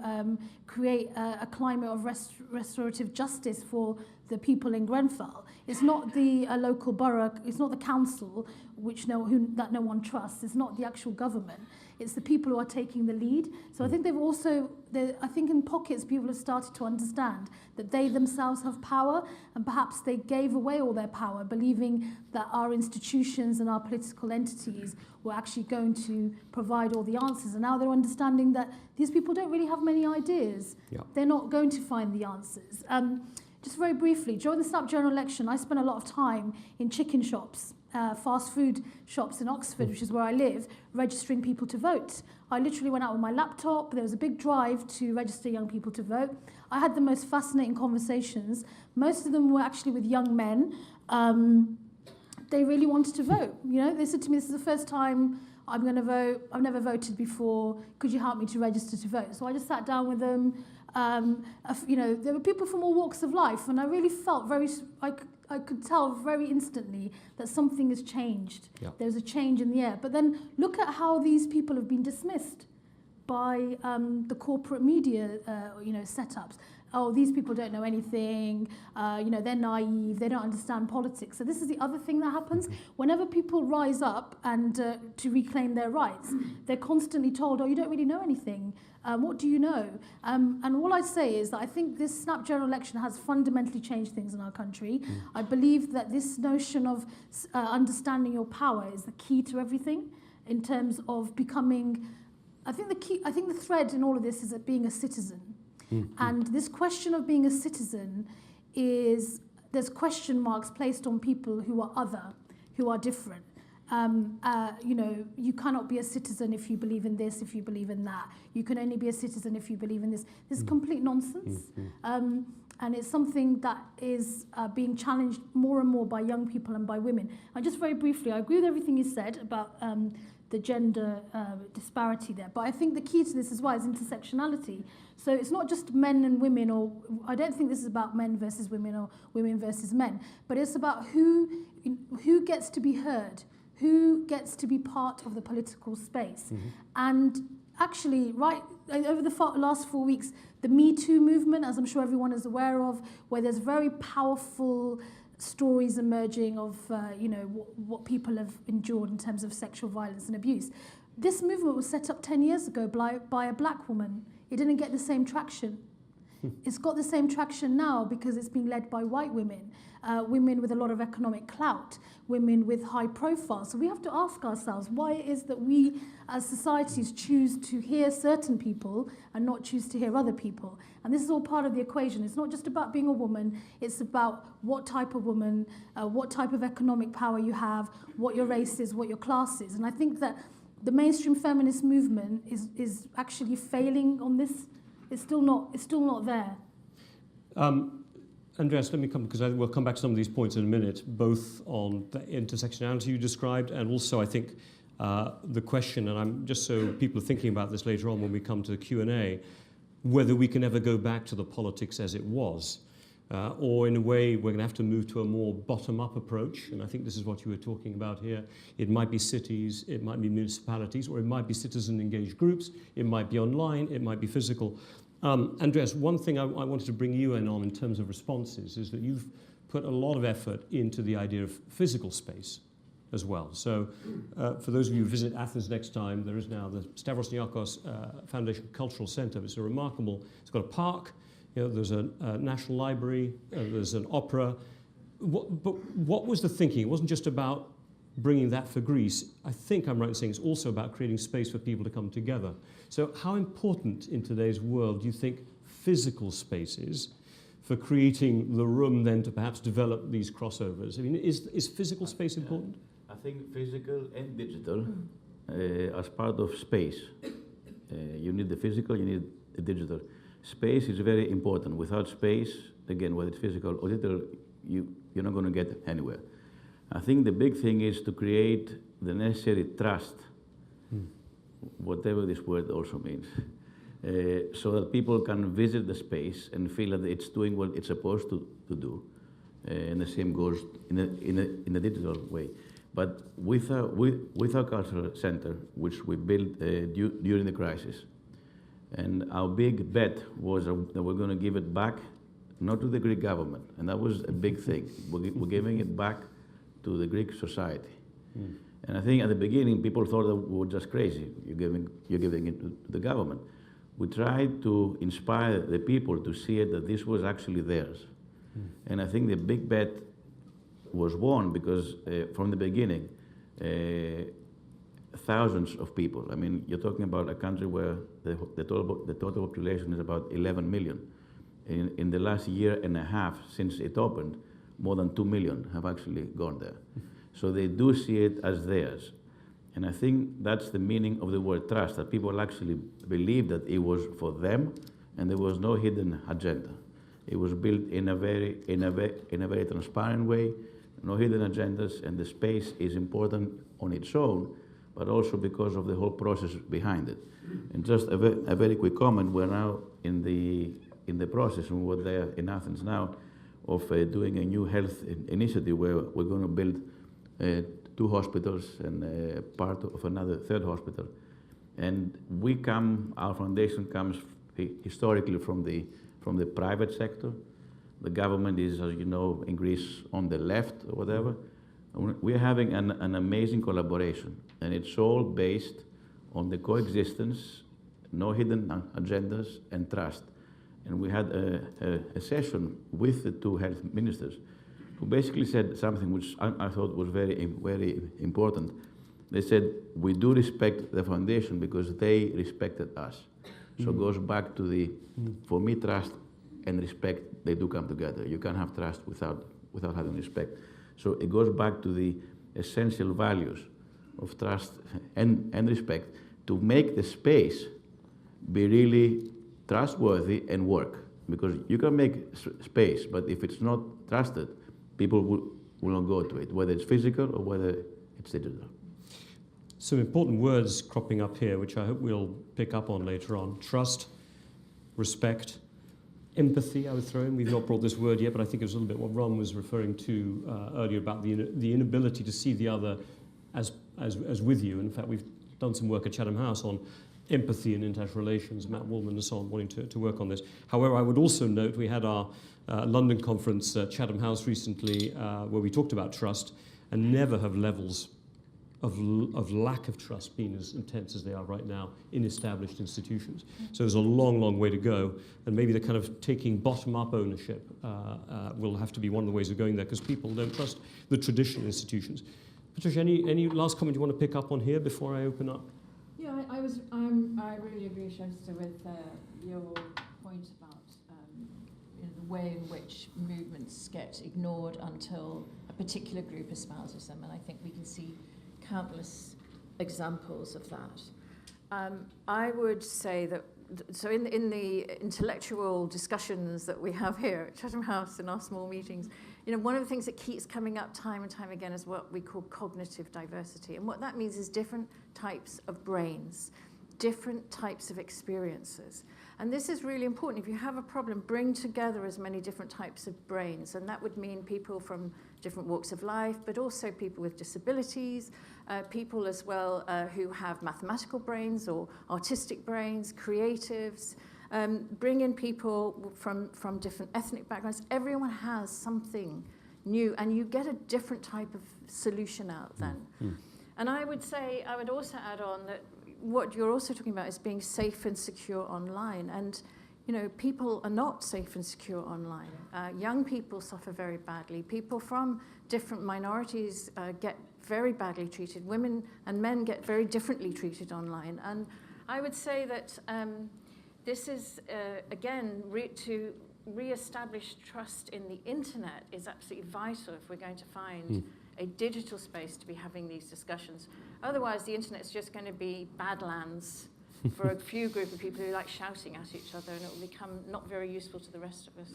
create a climate of restorative justice for the people in Grenfell. It's not the local borough, it's not the council that no one trusts, it's not the actual government. It's the people who are taking the lead. So I think I think in pockets people have started to understand that they themselves have power, and perhaps they gave away all their power, believing that our institutions and our political entities were actually going to provide all the answers. And now they're understanding that these people don't really have many ideas. Yeah. They're not going to find the answers. Just very briefly, during the snap general election, I spent a lot of time in chicken shops, fast food shops in Oxford, which is where I live, registering people to vote. I literally went out with my laptop. There was a big drive to register young people to vote. I had the most fascinating conversations. Most of them were actually with young men. They really wanted to vote. You know, they said to me, "This is the first time I'm going to vote. I've never voted before. Could you help me to register to vote?" So I just sat down with them. There were people from all walks of life, and I really felt very like I could tell very instantly that something has changed. Yeah. There's a change in the air. But then look at how these people have been dismissed by the corporate media, setups. Oh, these people don't know anything. They're naive. They don't understand politics. So this is the other thing that happens. Whenever people rise up and to reclaim their rights, they're constantly told, "Oh, you don't really know anything. What do you know?" And all I say is that I think this snap general election has fundamentally changed things in our country. I believe that this notion of understanding your power is the key to everything in terms of becoming. I think the thread in all of this is that being a citizen. And this question of being a citizen there's question marks placed on people who are other, who are different. You cannot be a citizen if you believe in this, if you believe in that. You can only be a citizen if you believe in this. This is complete nonsense. And it's something that is being challenged more and more by young people and by women. And just very briefly, I agree with everything you said about the gender disparity there. But I think the key to this as well is intersectionality. So it's not just men and women, or I don't think this is about men versus women or women versus men, but it's about who gets to be heard, who gets to be part of the political space. And actually, right over the last 4 weeks, the Me Too movement, as I'm sure everyone is aware of, where there's very powerful stories emerging of what people have endured in terms of sexual violence and abuse. This movement was set up 10 years ago by a black woman. It didn't get the same traction. It's got the same traction now because it's being led by white women, women with a lot of economic clout, women with high profile. So we have to ask ourselves why it is that we as societies choose to hear certain people and not choose to hear other people. And this is all part of the equation. It's not just about being a woman, it's about what type of woman, what type of economic power you have, what your race is, what your class is. And I think that the mainstream feminist movement is actually failing on this. It's still not there. Andreas, let me come, because we'll come back to some of these points in a minute, both on the intersectionality you described, and also I think the question, and I'm just so people are thinking about this later on when we come to the Q&A, whether we can ever go back to the politics as it was, or in a way we're going to have to move to a more bottom-up approach, and I think this is what you were talking about here. It might be cities, it might be municipalities, or it might be citizen-engaged groups, it might be online, it might be physical. Andreas, one thing I wanted to bring you in terms of responses is that you've put a lot of effort into the idea of physical space as well. So for those of you who visit Athens next time, there is now the Stavros Niarchos Foundation Cultural Centre. It's it's got a park, there's a national library, there's an opera. But what was the thinking? It wasn't just about bringing that for Greece. I think I'm right in saying it's also about creating space for people to come together. So how important in today's world do you think physical space is for creating the room then to perhaps develop these crossovers? I mean, is physical space important? I think physical and digital as part of space. You need the physical, you need the digital. Space is very important. Without space, again, whether it's physical or digital, you're not going to get anywhere. I think the big thing is to create the necessary trust, whatever this word also means, so that people can visit the space and feel that it's doing what it's supposed to do. And the same goes in a digital way. But with our cultural center, which we built during the crisis, and our big bet was that we're going to give it back, not to the Greek government, and that was a big thing. We're giving it back to the Greek society. And I think at the beginning, people thought that we were just crazy. You're giving it to the government. We tried to inspire the people to see it that this was actually theirs. And I think the big bet was won because from the beginning, thousands of people. I mean, you're talking about a country where the total population is about 11 million. In the last year and a half since it opened, more than 2 million have actually gone there. So they do see it as theirs. And I think that's the meaning of the word trust, that people actually believe that it was for them and there was no hidden agenda. It was built in a very transparent way, no hidden agendas, and the space is important on its own, but also because of the whole process behind it. And just a very quick comment, we're now in the process, and we're there in Athens now, of doing a new health initiative where we're going to build 2 hospitals and part of another 3rd hospital. And our foundation comes historically from the private sector. The government is, as you know, in Greece on the left or whatever. We're having an amazing collaboration, and it's all based on the coexistence, no hidden agendas, and trust. And we had a session with the 2 health ministers who basically said something which I thought was very, very important. They said, we do respect the foundation because they respected us. So it goes back to for me, trust and respect, they do come together. You can't have trust without having respect. So it goes back to the essential values of trust and respect to make the space be really trustworthy and work. Because you can make space, but if it's not trusted, people will not go to it, whether it's physical or whether it's digital. Some important words cropping up here, which I hope we'll pick up on later on. Trust, respect, empathy I would throw in. We've not brought this word yet, but I think it was a little bit what Ron was referring to earlier about the inability to see the other as with you. In fact, we've done some work at Chatham House on empathy and international relations, Matt Woolman and so on, wanting to work on this. However, I would also note we had our London conference at Chatham House recently where we talked about trust, and never have levels of lack of trust been as intense as they are right now in established institutions. So there's a long, long way to go, and maybe the kind of taking bottom-up ownership will have to be one of the ways of going there, because people don't trust the traditional institutions. Patricia, any last comment you want to pick up on here before I open up? Yeah, I really agree, Schuster, with your point about the way in which movements get ignored until a particular group espouses them, and I think we can see countless examples of that. I would say that, so in the intellectual discussions that we have here at Chatham House in our small meetings, one of the things that keeps coming up time and time again is what we call cognitive diversity. And what that means is different types of brains, different types of experiences. And this is really important. If you have a problem, bring together as many different types of brains. And that would mean people from different walks of life, but also people with disabilities, people as well who have mathematical brains or artistic brains, creatives. Bring in people from different ethnic backgrounds. Everyone has something new, and you get a different type of solution out then. And I would also add on that what you're also talking about is being safe and secure online. And people are not safe and secure online. Young people suffer very badly. People from different minorities get very badly treated. Women and men get very differently treated online. And I would say that this is, again, to re-establish trust in the internet is absolutely vital if we're going to find a digital space to be having these discussions. Otherwise, the internet is just going to be badlands for a few group of people who like shouting at each other, and it will become not very useful to the rest of us.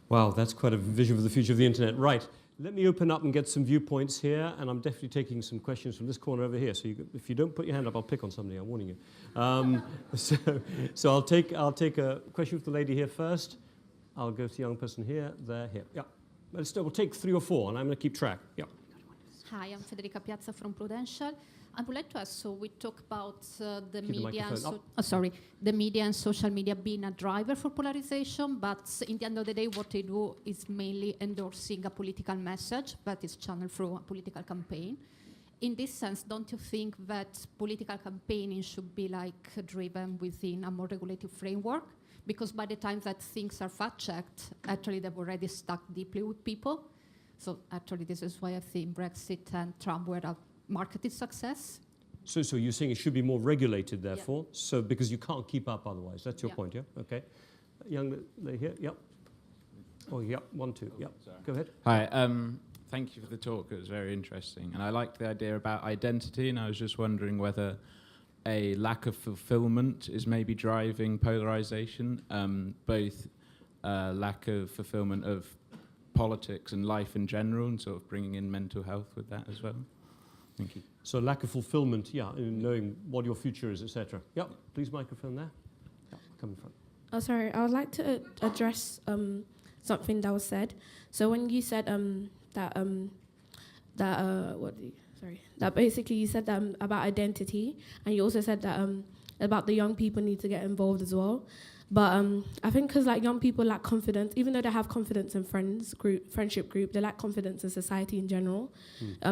Wow, that's quite a vision for the future of the internet. Right, let me open up and get some viewpoints here, and I'm definitely taking some questions from this corner over here. So if you don't put your hand up, I'll pick on somebody, I'm warning you. So I'll take a question from the lady here first. I'll go to the young person here, there, here. Yeah, we'll take 3 or 4, and I'm going to keep track. Yeah. Hi, I'm Federica Piazza from Prudential. I would like to ask, so we talk about the media and social media being a driver for polarization, but in the end of the day, what they do is mainly endorsing a political message that is channeled through a political campaign. In this sense, don't you think that political campaigning should be driven within a more regulated framework? Because by the time that things are fact-checked, actually they've already stuck deeply with people. So actually, this is why I think Brexit and Trump were a marketed success. So you're saying it should be more regulated, therefore, so because you can't keep up otherwise. That's your point, yeah? Okay. Young lady here, yep. Oh, yep, 1, 2, yep. Go ahead. Hi, thank you for the talk. It was very interesting. And I liked the idea about identity, and I was just wondering whether a lack of fulfillment is maybe driving polarization, both lack of fulfillment of politics and life in general, and sort of bringing in mental health with that as well. Thank you. So lack of fulfillment, in knowing what your future is, etc. Yep, please microphone there. Yeah, come in front. Oh, sorry, I would like to address something that was said. So when you said that basically you said that about identity, and you also said that about the young people need to get involved as well. But I think because like young people lack confidence, even though they have confidence in friendship group, they lack confidence in society in general,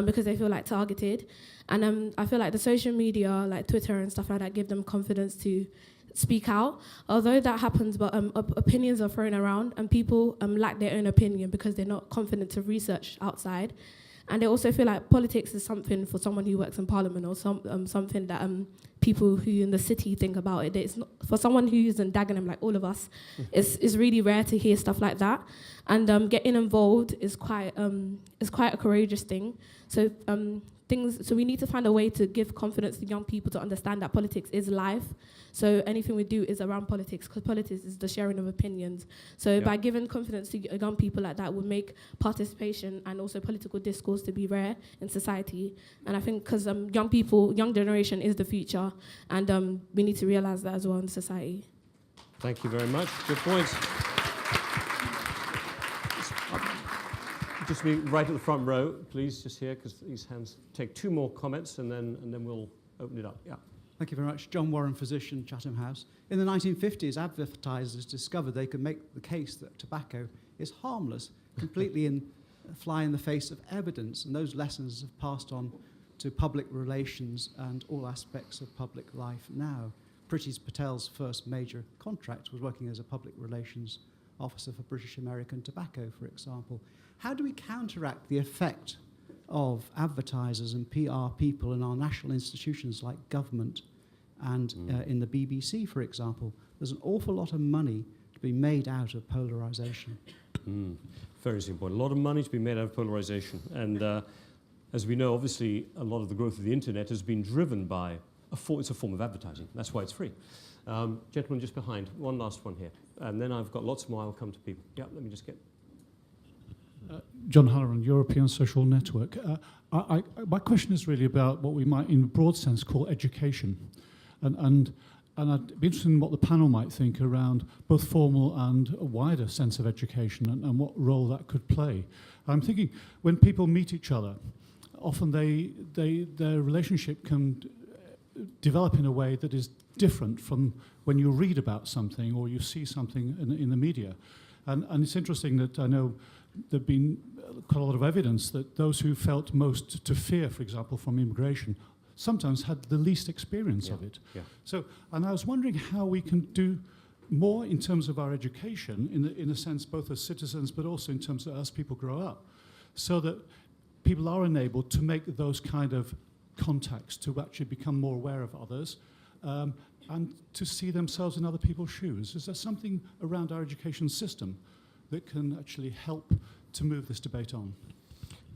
because they feel like targeted. And I feel like the social media, like Twitter and stuff like that, give them confidence to speak out. Although that happens, but opinions are thrown around, and people lack their own opinion because they're not confident to research outside. And they also feel like politics is something for someone who works in parliament, or something that people who in the city think about it. It's not, for someone who's in Dagenham, like all of us, it's really rare to hear stuff like that. And getting involved is quite a courageous thing. So so we need to find a way to give confidence to young people to understand that politics is life. So anything we do is around politics, because politics is the sharing of opinions. So by giving confidence to young people like that would make participation and also political discourse to be rare in society. And I think because young generation is the future, and we need to realize that as well in society. Thank you very much. Good points. Just be right at the front row, please, just here, because these hands take two more comments, and then we'll open it up. Yeah. Thank you very much. John Warren, physician, Chatham House. In the 1950s, advertisers discovered they could make the case that tobacco is harmless, completely fly in the face of evidence, and those lessons have passed on to public relations and all aspects of public life now. Priti Patel's first major contract was working as a public relations officer for British American Tobacco, for example. How do we counteract the effect of advertisers and PR people in our national institutions like government and in the BBC, for example? There's an awful lot of money to be made out of polarization. Very simple. A lot of money to be made out of polarization. And as we know, obviously, a lot of the growth of the internet has been driven by it's a form of advertising. That's why it's free. Gentleman just behind, one last one here. And then I've got lots more. I'll come to people. Yeah, let me just get... John Halloran, European Social Network. My question is really about what we might, in a broad sense, call education. And I'd be interested in what the panel might think around both formal and a wider sense of education, and what role that could play. I'm thinking when people meet each other, often their relationship can develop in a way that is different from when you read about something or you see something in the media. And it's interesting that I know there've been quite a lot of evidence that those who felt most to fear, for example, from immigration, sometimes had the least experience of it. Yeah. So, and I was wondering how we can do more in terms of our education, in a sense, both as citizens, but also in terms of as people grow up, so that people are enabled to make those kind of contacts, to actually become more aware of others, and to see themselves in other people's shoes. Is there something around our education system that can actually help to move this debate on?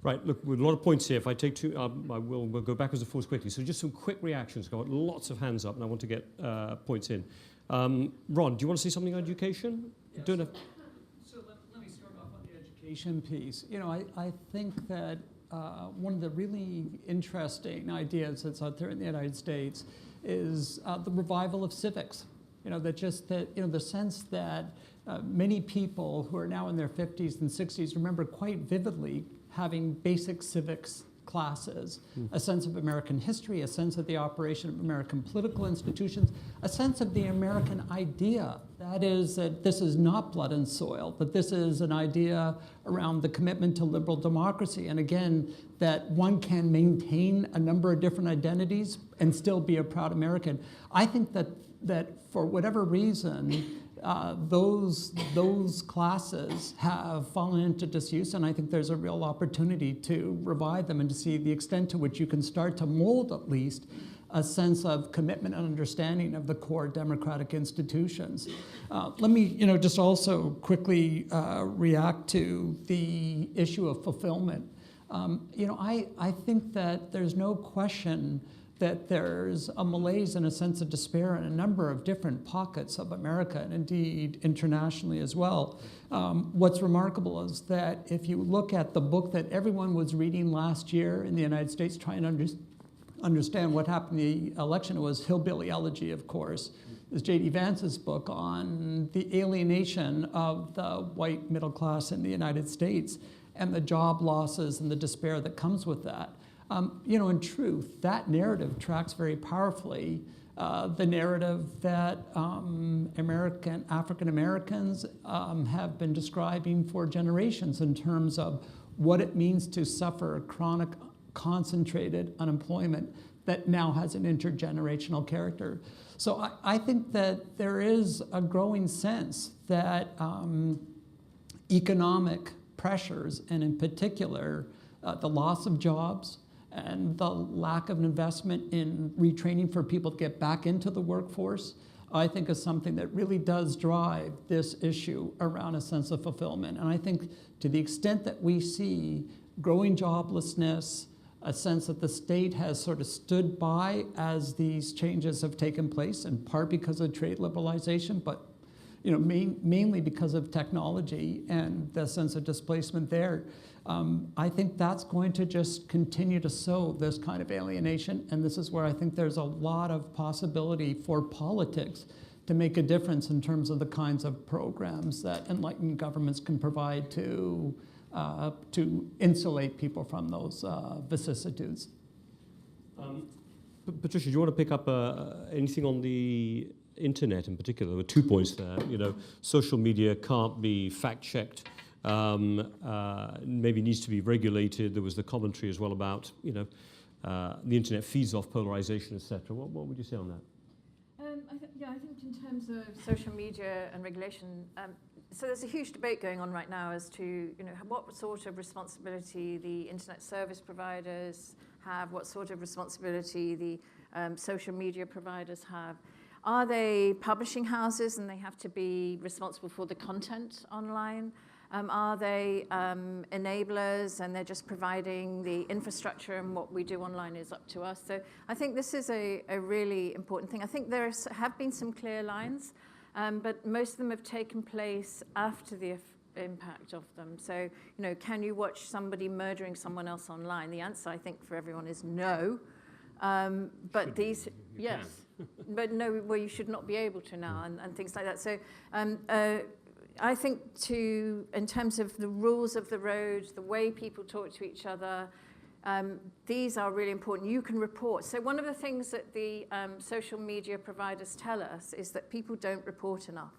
Right, look, with a lot of points here. If I take two, we'll go backwards and forwards quickly. So just some quick reactions. I've got lots of hands up, and I want to get points in. Ron, do you want to say something on education? Yes. So let me start off on the education piece. You know, I think that one of the really interesting ideas that's out there in the United States is the revival of civics. You know, the sense that many people who are now in their 50s and 60s remember quite vividly having basic civics classes, a sense of American history, a sense of the operation of American political institutions, a sense of the American idea. That is, that this is not blood and soil, that this is an idea around the commitment to liberal democracy. And again, that one can maintain a number of different identities and still be a proud American. I think that for whatever reason, those classes have fallen into disuse, and I think there's a real opportunity to revive them and to see the extent to which you can start to mold, at least, a sense of commitment and understanding of the core democratic institutions. Let me, just also quickly react to the issue of fulfillment. I think that there's no question that there's a malaise and a sense of despair in a number of different pockets of America, and indeed internationally as well. What's remarkable is that if you look at the book that everyone was reading last year in the United States, trying to understand what happened in the election, it was Hillbilly Elegy, of course. is J.D. Vance's book on the alienation of the white middle class in the United States and the job losses and the despair that comes with that. In truth, that narrative tracks very powerfully the narrative that African Americans have been describing for generations in terms of what it means to suffer chronic, concentrated unemployment that now has an intergenerational character. So I think that there is a growing sense that economic pressures, and in particular, the loss of jobs and the lack of investment in retraining for people to get back into the workforce, I think is something that really does drive this issue around a sense of fulfillment. And I think to the extent that we see growing joblessness, a sense that the state has sort of stood by as these changes have taken place, in part because of trade liberalization, but mainly because of technology and the sense of displacement there. I think that's going to just continue to sow this kind of alienation, and this is where I think there's a lot of possibility for politics to make a difference in terms of the kinds of programs that enlightened governments can provide to insulate people from those vicissitudes. Patricia, do you want to pick up anything on the internet in particular? There were 2 points there. Social media can't be fact-checked. Maybe needs to be regulated. There was the commentary as well about, the internet feeds off polarization, etc. What would you say on that? I think in terms of social media and regulation, so there's a huge debate going on right now as to, what sort of responsibility the internet service providers have, what sort of responsibility the social media providers have. Are they publishing houses and they have to be responsible for the content online? Are they enablers and they're just providing the infrastructure, and what we do online is up to us? So I think this is a really important thing. I think there have been some clear lines, but most of them have taken place after the impact of them. So, can you watch somebody murdering someone else online? The answer, I think, for everyone is no. But these, yes, but no, well, you should not be able to now, and things like that. So I think in terms of the rules of the road, the way people talk to each other, these are really important. You can report. So one of the things that the social media providers tell us is that people don't report enough,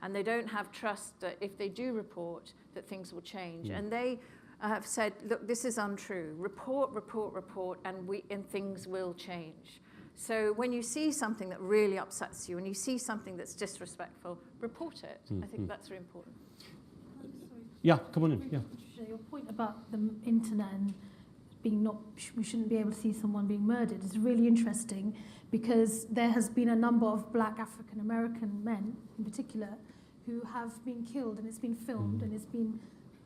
and they don't have trust that if they do report, that things will change. And they have said, look, this is untrue. Report, and things will change. So when you see something that really upsets you, and you see something that's disrespectful, report it. I think that's really important. Yeah, come on in. Yeah. Your point about the internet and we shouldn't be able to see someone being murdered is really interesting, because there has been a number of black African American men, in particular, who have been killed, and it's been filmed, and it's been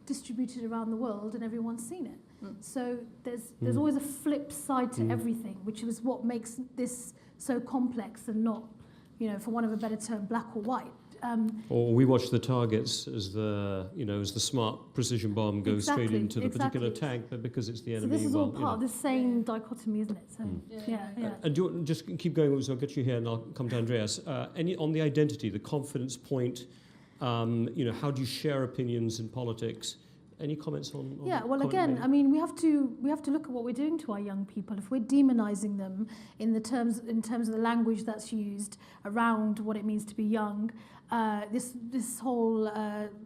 distributed around the world, and everyone's seen it. So there's always a flip side to everything, which is what makes this so complex and not, for want of a better term, black or white. Or we watch the targets as the smart precision bomb goes straight into the particular tank, but because it's the enemy. So this is all part of the same dichotomy, isn't it? So yeah. And do you just keep going? So I'll get you here, and I'll come to Andreas. Any on the identity, the confidence point? How do you share opinions in politics? Any comments on yeah, well, again, I mean, we have to look at what we're doing to our young people. If we're demonizing them in terms of the language that's used around what it means to be young, this whole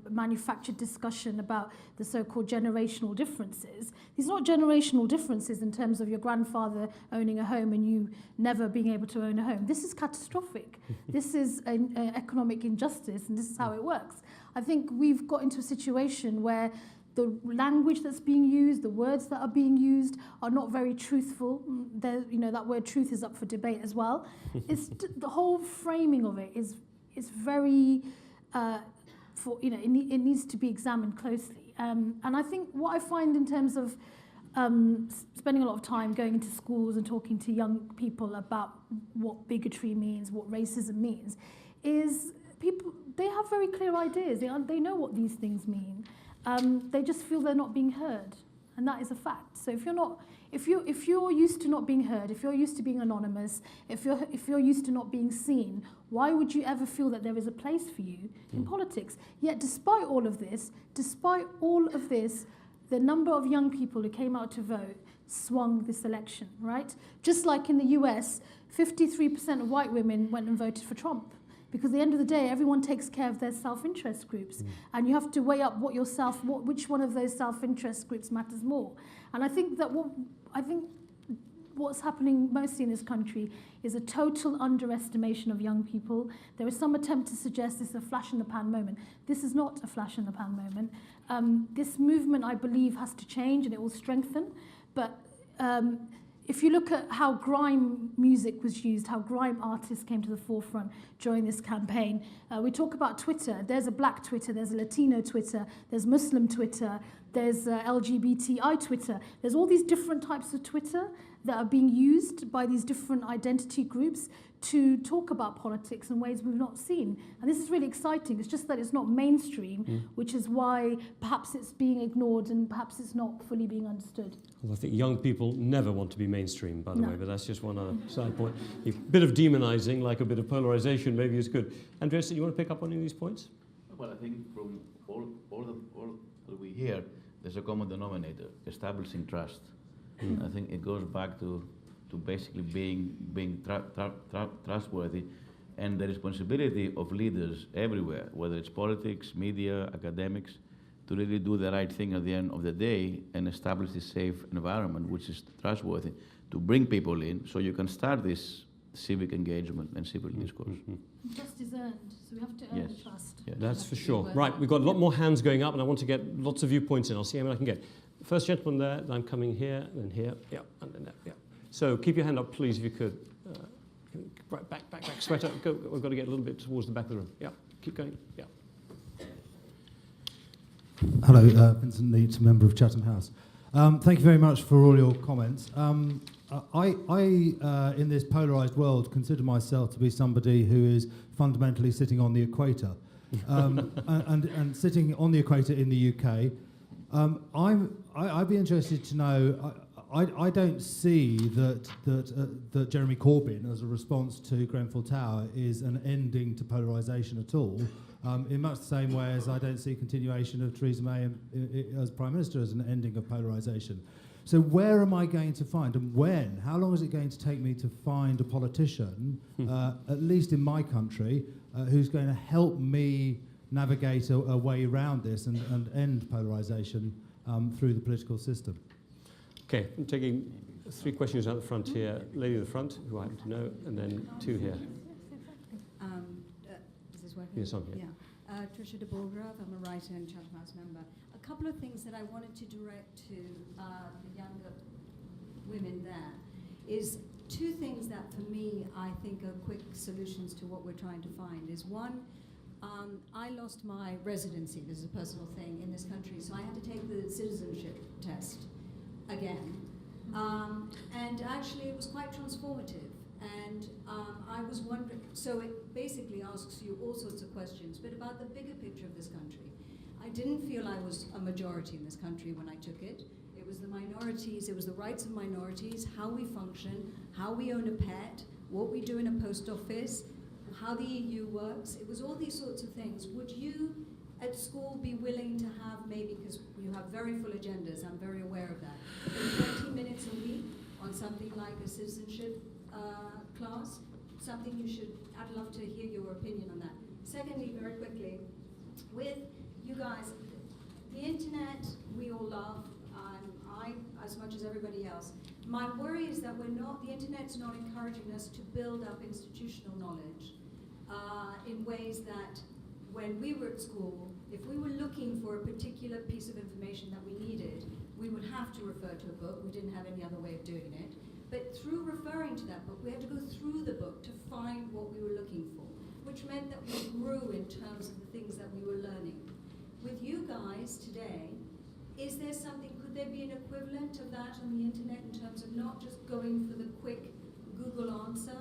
manufactured discussion about the so-called generational differences, these are not generational differences in terms of your grandfather owning a home and you never being able to own a home. This is catastrophic. This is an economic injustice, and this is how it works. I think we've got into a situation where the language that's being used, the words that are being used are not very truthful. That word truth is up for debate as well. It's the whole framing of it is very, it needs to be examined closely. And I think what I find in terms of spending a lot of time going into schools and talking to young people about what bigotry means, what racism means, is they have very clear ideas. They know what these things mean. They just feel they're not being heard. and that is a fact. So if you're used to not being heard, if you're used to being anonymous, if you're used to not being seen, why would you ever feel that there is a place for you in politics? Yet despite all of this, the number of young people who came out to vote swung this election, right? Just like in the US, 53% of white women went and voted for Trump. Because at the end of the day, everyone takes care of their self-interest groups. And you have to weigh up which one of those self-interest groups matters more. And I think that what's happening mostly in this country is a total underestimation of young people. There is some attempt to suggest this is a flash-in-the-pan moment. This is not a flash-in-the-pan moment. This movement, I believe, has to change and it will strengthen. But if you look at how grime music was used, how grime artists came to the forefront during this campaign, we talk about Twitter. There's a black Twitter, there's a Latino Twitter, there's Muslim Twitter, there's LGBTI Twitter. There's all these different types of Twitter that are being used by these different identity groups to talk about politics in ways we've not seen. And this is really exciting. It's just that it's not mainstream, which is why perhaps it's being ignored and perhaps it's not fully being understood. Well, I think young people never want to be mainstream, by the way, but that's just one other side point. A bit of demonizing, like a bit of polarization, maybe is good. Andreas, do you want to pick up on any of these points? Well, I think from all that we hear, there's a common denominator, establishing trust. I think it goes back to basically being trustworthy, and the responsibility of leaders everywhere, whether it's politics, media, academics, to really do the right thing at the end of the day and establish this safe environment, which is trustworthy, to bring people in so you can start this civic engagement and civil discourse. Trust is earned, so we have to earn the trust. Yes. That's for sure. Right, we've got a lot more hands going up, and I want to get lots of viewpoints in. I'll see how many I can get. First gentleman there, then I'm coming here, then here, and then there, So keep your hand up, please, if you could. Right, back, sweater. Go. We've got to get a little bit towards the back of the room. Keep going. Hello, Vincent Neate, member of Chatham House. Thank you very much for all your comments. I in this polarised world, consider myself to be somebody who is fundamentally sitting on the equator. And sitting on the equator in the UK, I'd be interested to know, I don't see that Jeremy Corbyn, as a response to Grenfell Tower, is an ending to polarisation at all, in much the same way as I don't see continuation of Theresa May as Prime Minister as an ending of polarisation. So where am I going to find, and when, how long is it going to take me to find a politician, at least in my country, who's going to help me navigate a way around this and end polarisation through the political system? Okay, I'm taking 3 questions out the front here. Lady in the front, who I happen to know, and then 2 here. This is working? Yes, I'm here. Yeah. Tricia de Borgrave, I'm a writer and Chatham House member. A couple of things that I wanted to direct to the younger women there is 2 things that for me I think are quick solutions to what we're trying to find. Is one, I lost my residency, this is a personal thing, in this country, so I had to take the citizenship test again. And actually it was quite transformative. And I was wondering, so it basically asks you all sorts of questions, but about the bigger picture of this country. I didn't feel I was a majority in this country when I took it. It was the minorities, it was the rights of minorities, how we function, how we own a pet, what we do in a post office, how the EU works. It was all these sorts of things. Would you at school be willing to have, maybe, because you have very full agendas, I'm very aware of that, 20 minutes a week on something like a citizenship class? Something you should, I'd love to hear your opinion on that. Secondly, very quickly, with you guys, the internet we all love, I as much as everybody else. My worry is that the internet's not encouraging us to build up institutional knowledge in ways that when we were at school, if we were looking for a particular piece of information that we needed, we would have to refer to a book. We didn't have any other way of doing it. But through referring to that book, we had to go through the book to find what we were looking for, which meant that we grew in terms of the things that we were learning. With you guys today, is there something, could there be an equivalent of that on the internet in terms of not just going for the quick Google answer?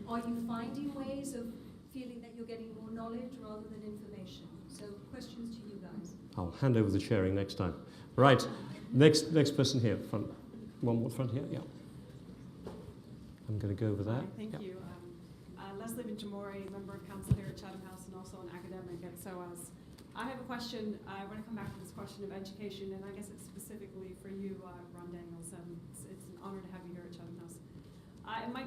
Are you finding ways of feeling that you're getting more knowledge rather than information? So questions to you guys. I'll hand over the chairing next time. Right. Next person here, front. One more front here, yeah. I'm going to go over there. Thank you. Leslie Vintamori, member of council here at Chatham House and also an academic at SOAS. I have a question. I want to come back to this question of education, and I guess it's specifically for you, Ron Daniels. It's an honor to have you here at Chatham House.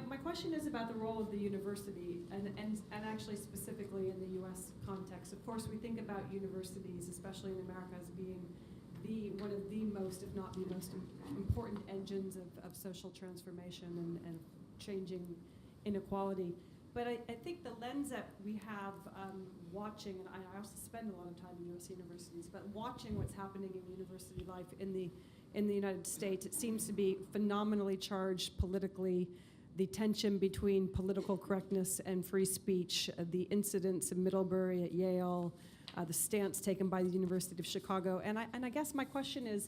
My question is about the role of the university, and actually specifically in the U.S. context. Of course, we think about universities, especially in America, as being one of the most, if not the most important engines of social transformation and changing inequality. But I think the lens that we have watching, and I also spend a lot of time in U.S. universities, but watching what's happening in university life in the United States, it seems to be phenomenally charged politically. The tension between political correctness and free speech, the incidents in Middlebury at Yale, the stance taken by the University of Chicago. And I guess my question is,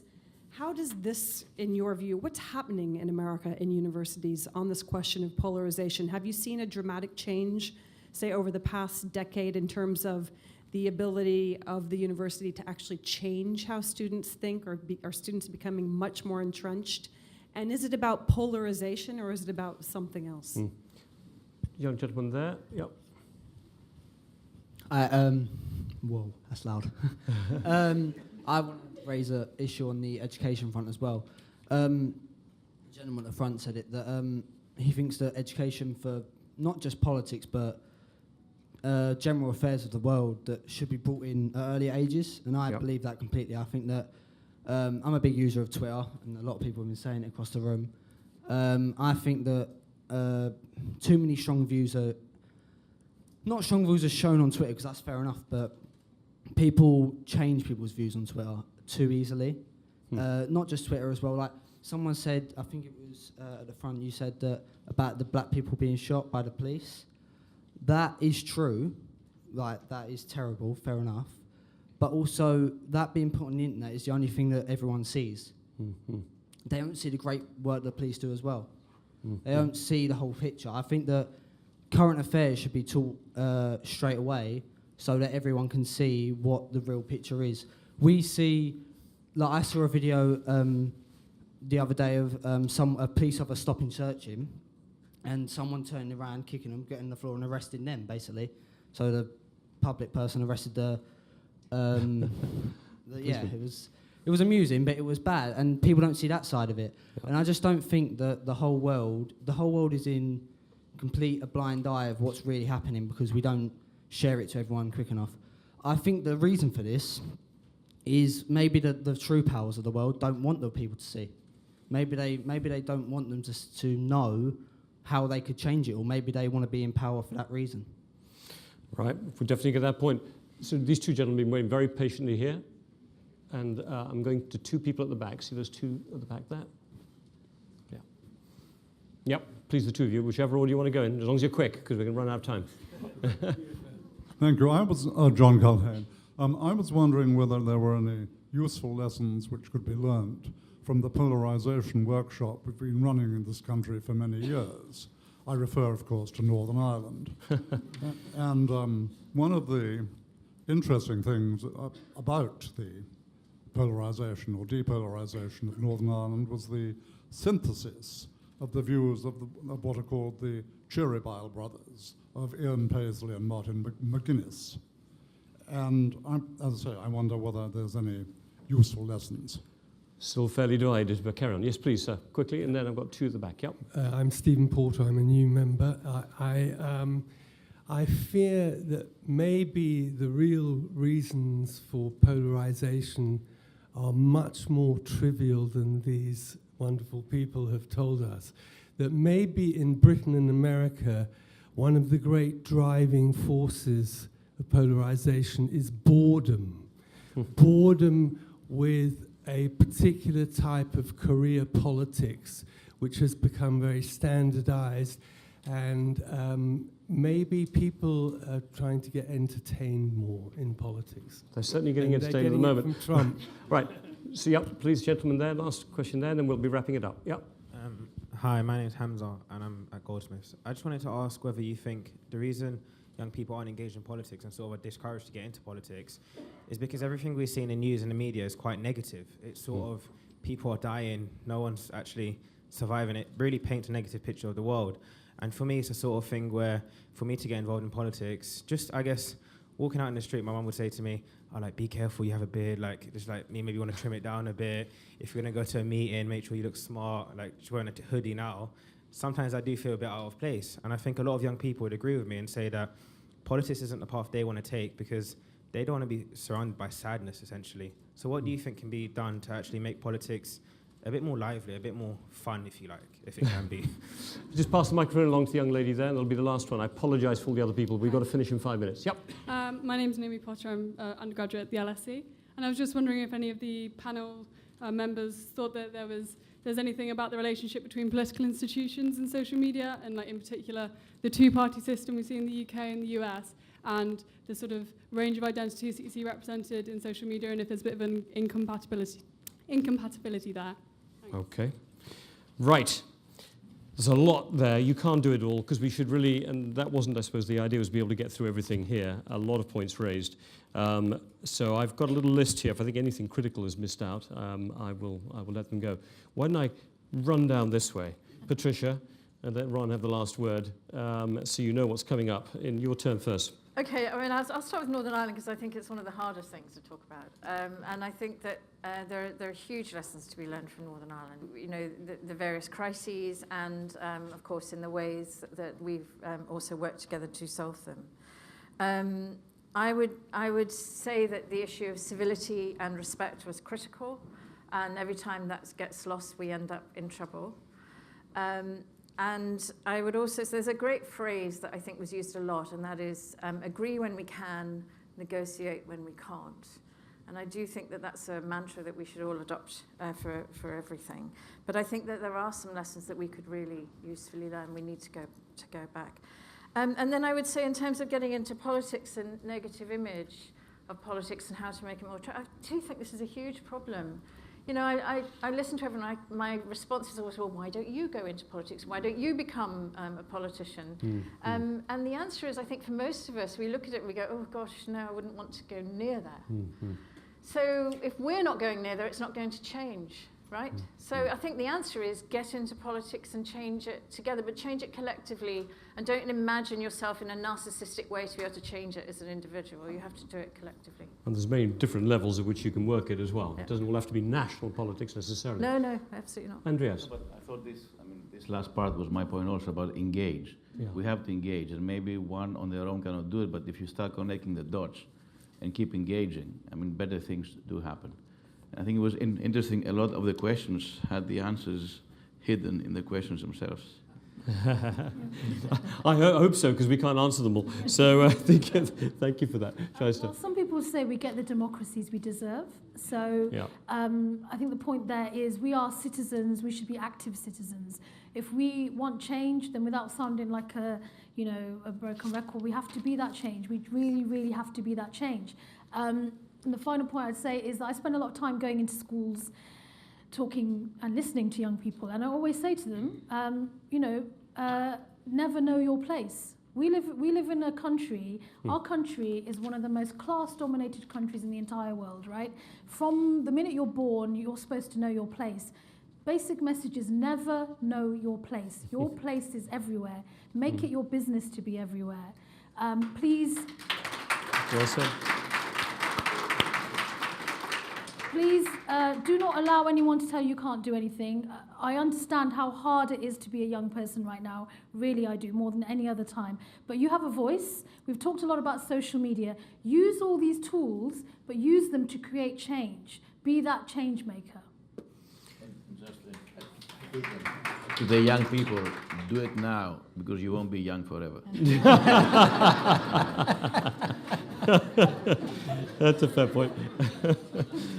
how does this, in your view, what's happening in America in universities on this question of polarization? Have you seen a dramatic change, say, over the past decade in terms of the ability of the university to actually change how students think, or are students becoming much more entrenched? And is it about polarization, or is it about something else? Young gentleman there, yep. Whoa, that's loud. I want to raise an issue on the education front as well. The gentleman at the front said it, that he thinks that education for not just politics, but general affairs of the world that should be brought in at early ages, and I believe that completely. I think that I'm a big user of Twitter, and a lot of people have been saying it across the room. I think that too many strong views are... Not strong views are shown on Twitter, because that's fair enough, but people change people's views on Twitter too easily. Not just Twitter as well. Like someone said, I think it was at the front, you said that about the black people being shot by the police. That is true. Like, that is terrible, fair enough. But also, that being put on the internet is the only thing that everyone sees. They don't see the great work the police do as well. They don't see the whole picture. I think that current affairs should be taught straight away so that everyone can see what the real picture is. We see, like I saw a video the other day of a police officer stopping searching, and someone turning around, kicking them, getting on the floor and arresting them, basically. So the public person arrested the yeah, it was amusing, but it was bad, and people don't see that side of it. And I just don't think that the whole world is in a blind eye of what's really happening, because we don't share it to everyone quick enough. I think the reason for this is maybe the true powers of the world don't want the people to see. Maybe they don't want them to know how they could change it, or maybe they want to be in power for that reason. Right, we definitely get that point. So these two gentlemen have been waiting very patiently here, and I'm going to two people at the back. See those two at the back there? Yeah. Yep, please, the two of you, whichever order you want to go in, as long as you're quick, because we're going to run out of time. Thank you. I was John Culhane. I was wondering whether there were any useful lessons which could be learned from the polarization workshop we've been running in this country for many years. I refer, of course, to Northern Ireland. And one of the interesting things about the polarization or depolarization of Northern Ireland was the synthesis of the views of what are called the Cherubile brothers, of Ian Paisley and Martin McGuinness. And as I say, I wonder whether there's any useful lessons. Still fairly divided, but carry on. Yes, please, sir, quickly, and then I've got two at the back. Yep. I'm Stephen Porter. I'm a new member. I fear that maybe the real reasons for polarization are much more trivial than these wonderful people have told us. That maybe in Britain and America, one of the great driving forces of polarization is boredom. Boredom with a particular type of career politics, which has become very standardized, and maybe people are trying to get entertained more in politics. They're certainly getting entertained at the moment. From Trump. Right. So, yep, please, gentlemen there, last question there, and then we'll be wrapping it up. Yep. Hi, my name's Hamza, and I'm at Goldsmiths. I just wanted to ask whether you think the reason young people aren't engaged in politics and sort of are discouraged to get into politics is because everything we're seeing in news and the media is quite negative. It's sort of people are dying, no one's actually surviving. It really paints a negative picture of the world. And for me, it's a sort of thing where, for me to get involved in politics, just, I guess, walking out in the street, my mum would say to me, oh, like, be careful, you have a beard, like, just like me, maybe you want to trim it down a bit. If you're going to go to a meeting, make sure you look smart, like, she's wearing a hoodie now. Sometimes I do feel a bit out of place. And I think a lot of young people would agree with me and say that politics isn't the path they want to take because they don't want to be surrounded by sadness, essentially. So what do you think can be done to actually make politics a bit more lively, a bit more fun, if you like, if it can be? Just pass the microphone along to the young lady there, and that'll be the last one. I apologise for all the other people. We've got to finish in 5 minutes. Yep. My name's Naomi Potter. I'm undergraduate at the LSE. And I was just wondering if any of the panel members thought that there's anything about the relationship between political institutions and social media, and like in particular the two-party system we see in the UK and the US, and the sort of range of identities that you see represented in social media, and if there's a bit of an incompatibility there. Thanks. Okay. Right. There's a lot there. You can't do it all because we should really, and that wasn't, I suppose, the idea was to be able to get through everything here. A lot of points raised. So I've got a little list here. If I think anything critical is missed out, I will let them go. Why don't I run down this way? Patricia, and let Ron have the last word, so you know what's coming up. In your turn first. Okay, I mean, I'll start with Northern Ireland because I think it's one of the hardest things to talk about. And I think that there are huge lessons to be learned from Northern Ireland. You know, the various crises and, of course, in the ways that we've also worked together to solve them. I would say that the issue of civility and respect was critical, and every time that gets lost, we end up in trouble. And I would also say there's a great phrase that I think was used a lot, and that is agree when we can, negotiate when we can't. And I do think that that's a mantra that we should all adopt for everything. But I think that there are some lessons that we could really usefully learn. We need to go back. And then I would say in terms of getting into politics and negative image of politics and how to make it more I do think this is a huge problem. You know, I listen to everyone, my response is always, well, why don't you go into politics? Why don't you become a politician? And the answer is, I think for most of us, we look at it and we go, oh gosh, no, I wouldn't want to go near there. So if we're not going near there, it's not going to change, right? So I think the answer is get into politics and change it together, but change it collectively, and don't imagine yourself in a narcissistic way to be able to change it as an individual. You have to do it collectively. And there's many different levels at which you can work it as well. Yeah. It doesn't all have to be national politics necessarily. No, absolutely not. Andreas? But I thought this last part was my point also about engage. Yeah. We have to engage, and maybe one on their own cannot do it, but if you start connecting the dots and keep engaging, I mean, better things do happen. I think it was interesting, a lot of the questions had the answers hidden in the questions themselves. I hope so, because we can't answer them all. So thank you for that. Well, some people say we get the democracies we deserve. So yeah. I think the point there is we are citizens, we should be active citizens. If we want change, then without sounding like a broken record, we have to be that change. We really, really have to be that change. And the final point I'd say is that I spend a lot of time going into schools, talking and listening to young people, and I always say to them, never know your place. We live in a country, our country is one of the most class-dominated countries in the entire world, right? From the minute you're born, you're supposed to know your place. Basic message is never know your place. Your place is everywhere. Make it your business to be everywhere. Please... Well said. Please do not allow anyone to tell you can't do anything. I understand how hard it is to be a young person right now. Really, I do, more than any other time. But you have a voice. We've talked a lot about social media. Use all these tools, but use them to create change. Be that change maker. To the young people, do it now, because you won't be young forever. That's a fair point.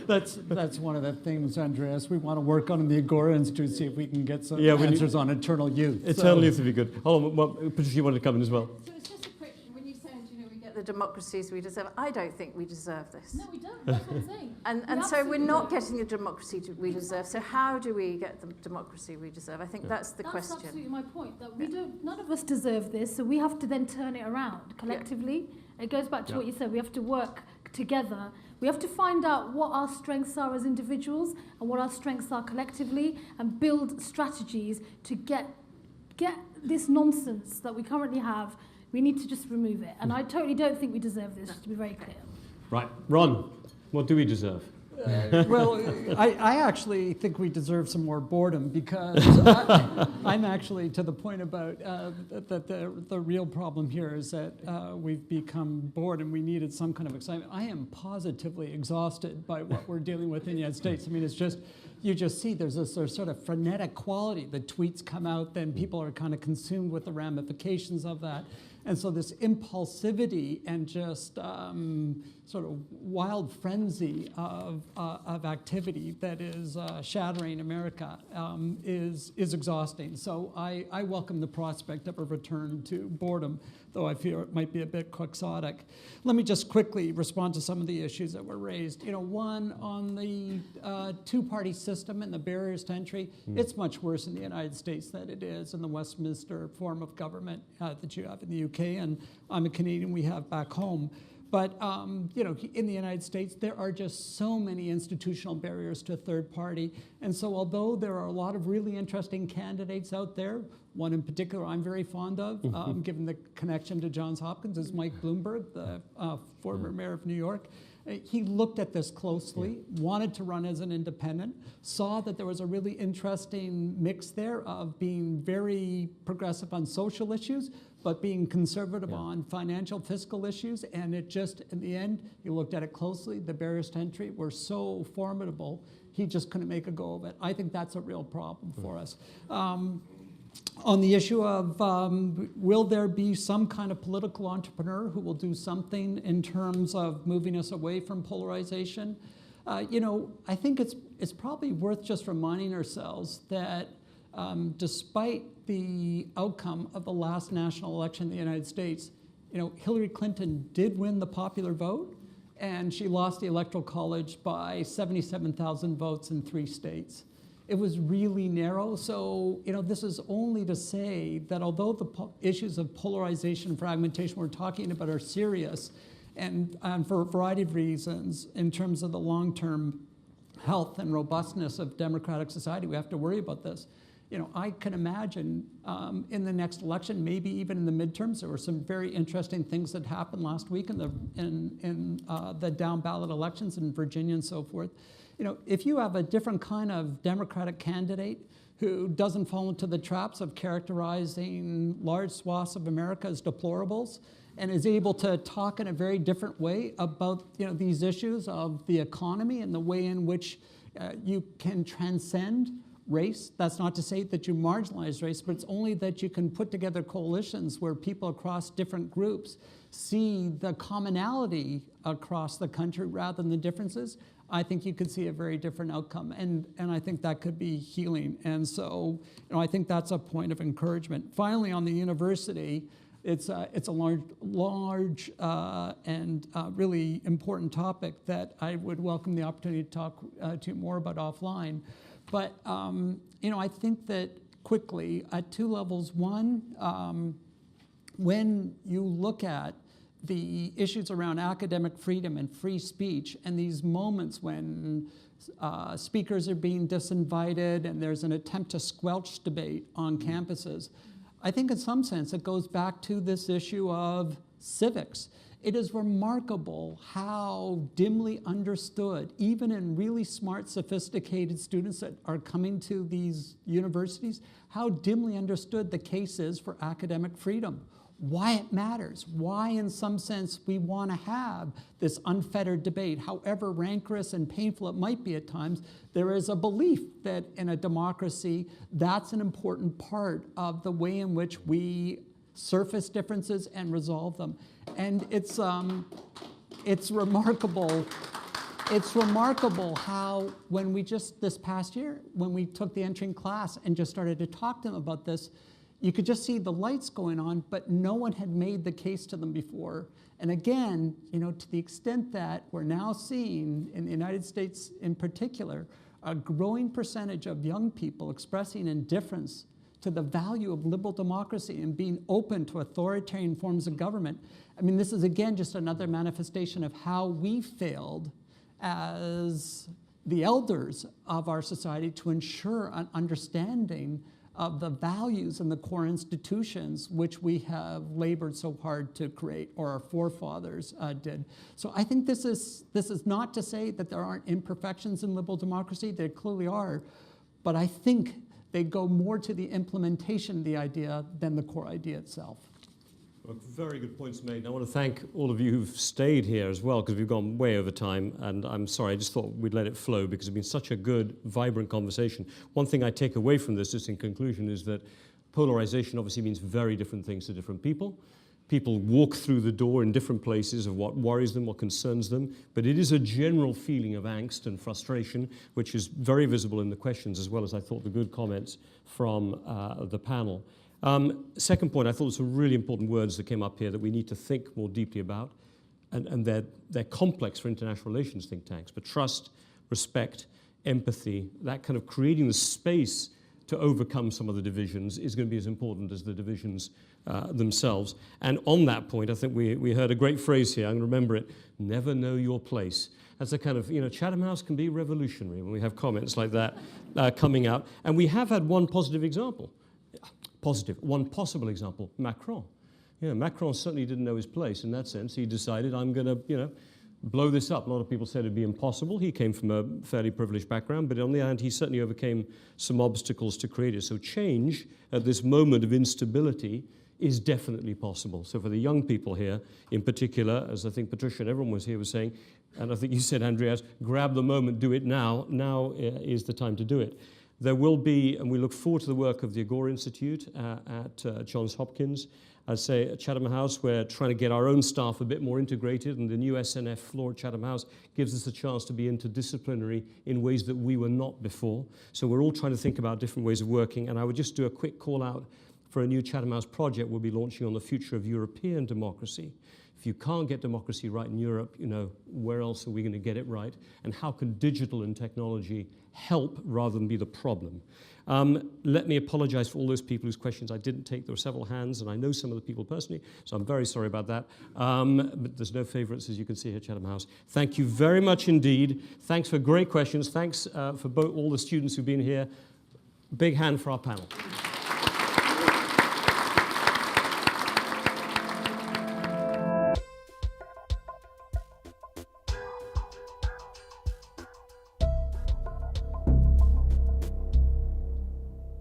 That's one of the things, Andreas, we want to work on in the Agora Institute, see if we can get some answers on eternal youth. Eternal youth would be good. Hold on, Patricia, you wanted to come in as well. So it's just a quick, when you said, we get the democracies we deserve, I don't think we deserve this. No, we don't. That's what I'm saying. And so we're not getting the democracy we deserve. So how do we get the democracy we deserve? I think that's the question. That's absolutely my point, that none of us deserve this, so we have to then turn it around collectively. Yeah. It goes back to what you said, we have to work together. We have to find out what our strengths are as individuals and what our strengths are collectively, and build strategies to get this nonsense that we currently have. We need to just remove it. And I totally don't think we deserve this, to be very clear. Right. Ron, what do we deserve? Well, I actually think we deserve some more boredom, because I'm actually to the point about that the real problem here is that we've become bored and we needed some kind of excitement. I am positively exhausted by what we're dealing with in the United States. I mean, it's just, you just see there's this sort of frenetic quality. The tweets come out, then people are kind of consumed with the ramifications of that. And so this impulsivity and just sort of wild frenzy of activity that is shattering America is exhausting. So I welcome the prospect of a return to boredom, though I fear it might be a bit quixotic. Let me just quickly respond to some of the issues that were raised. You know, one, on the two-party system and the barriers to entry, it's much worse in the United States than it is in the Westminster form of government that you have in the UK, and I'm a Canadian, we have back home. But you know, in the United States, there are just so many institutional barriers to a third party. And so although there are a lot of really interesting candidates out there, one in particular I'm very fond of, given the connection to Johns Hopkins, is Mike Bloomberg, the former mayor of New York. He looked at this closely, wanted to run as an independent, saw that there was a really interesting mix there of being very progressive on social issues, but being conservative on financial, fiscal issues. And it just, in the end, he looked at it closely. The barriers to entry were so formidable, he just couldn't make a go of it. I think that's a real problem for us. On the issue of will there be some kind of political entrepreneur who will do something in terms of moving us away from polarization? You know, I think it's probably worth just reminding ourselves that despite the outcome of the last national election in the United States, you know, Hillary Clinton did win the popular vote, and she lost the Electoral College by 77,000 votes in 3 states. It was really narrow. So, you know, this is only to say that although the issues of polarization and fragmentation we're talking about are serious, and for a variety of reasons, in terms of the long-term health and robustness of democratic society, we have to worry about this. You know, I can imagine in the next election, maybe even in the midterms, there were some very interesting things that happened last week in the down ballot elections in Virginia and so forth. You know, if you have a different kind of Democratic candidate who doesn't fall into the traps of characterizing large swaths of America as deplorables, and is able to talk in a very different way about, you know, these issues of the economy and the way in which you can transcend race. That's not to say that you marginalize race, but it's only that you can put together coalitions where people across different groups see the commonality across the country rather than the differences. I think you could see a very different outcome, and I think that could be healing. And so, you know, I think that's a point of encouragement. Finally, on the university, it's a large and really important topic that I would welcome the opportunity to talk to you more about offline. But you know, I think that quickly at 2 levels. One, when you look at the issues around academic freedom and free speech, and these moments when speakers are being disinvited and there's an attempt to squelch debate on campuses, I think in some sense it goes back to this issue of civics. It is remarkable how dimly understood, even in really smart, sophisticated students that are coming to these universities, how dimly understood the case is for academic freedom. Why it matters, why in some sense we want to have this unfettered debate, however rancorous and painful it might be at times. There is a belief that in a democracy, that's an important part of the way in which we surface differences and resolve them. And it's remarkable. It's remarkable how when we just this past year, when we took the entering class and just started to talk to them about this, you could just see the lights going on, but no one had made the case to them before. And again, you know, to the extent that we're now seeing in the United States in particular, a growing percentage of young people expressing indifference to the value of liberal democracy and being open to authoritarian forms of government. I mean, this is again just another manifestation of how we failed as the elders of our society to ensure an understanding of the values and the core institutions which we have labored so hard to create, or our forefathers did. So I think this is not to say that there aren't imperfections in liberal democracy. There clearly are, but I think they go more to the implementation of the idea than the core idea itself. Well, very good points made. I want to thank all of you who've stayed here as well, because we've gone way over time, and I'm sorry, I just thought we'd let it flow because it's been such a good, vibrant conversation. One thing I take away from this, just in conclusion, is that polarization obviously means very different things to different people. People walk through the door in different places of what worries them, what concerns them, but it is a general feeling of angst and frustration, which is very visible in the questions, as well as I thought the good comments from the panel. Second point, I thought some really important words that came up here that we need to think more deeply about, and they're complex for international relations think tanks, but trust, respect, empathy, that kind of creating the space to overcome some of the divisions is going to be as important as the divisions themselves. And on that point, I think we heard a great phrase here, I'm going to remember it, never know your place. That's a kind of, Chatham House can be revolutionary when we have comments like that coming out. And we have had one positive example. One possible example, Macron. Macron certainly didn't know his place in that sense. He decided, I'm going to, blow this up. A lot of people said it'd be impossible. He came from a fairly privileged background, but on the other hand, he certainly overcame some obstacles to create it. So change at this moment of instability is definitely possible. So for the young people here, in particular, as I think Patricia and everyone was here was saying, and I think you said, Andreas, grab the moment, do it now. Now is the time to do it. There will be, and we look forward to the work of the Agora Institute at Johns Hopkins. I'd say at Chatham House, we're trying to get our own staff a bit more integrated, and the new SNF floor at Chatham House gives us a chance to be interdisciplinary in ways that we were not before. So we're all trying to think about different ways of working, and I would just do a quick call out for a new Chatham House project we'll be launching on the future of European democracy. If you can't get democracy right in Europe, where else are we going to get it right? And how can digital and technology help rather than be the problem? Let me apologize for all those people whose questions I didn't take. There were several hands, and I know some of the people personally, so I'm very sorry about that. But there's no favorites, as you can see here at Chatham House. Thank you very much indeed. Thanks for great questions. Thanks for all the students who've been here. Big hand for our panel.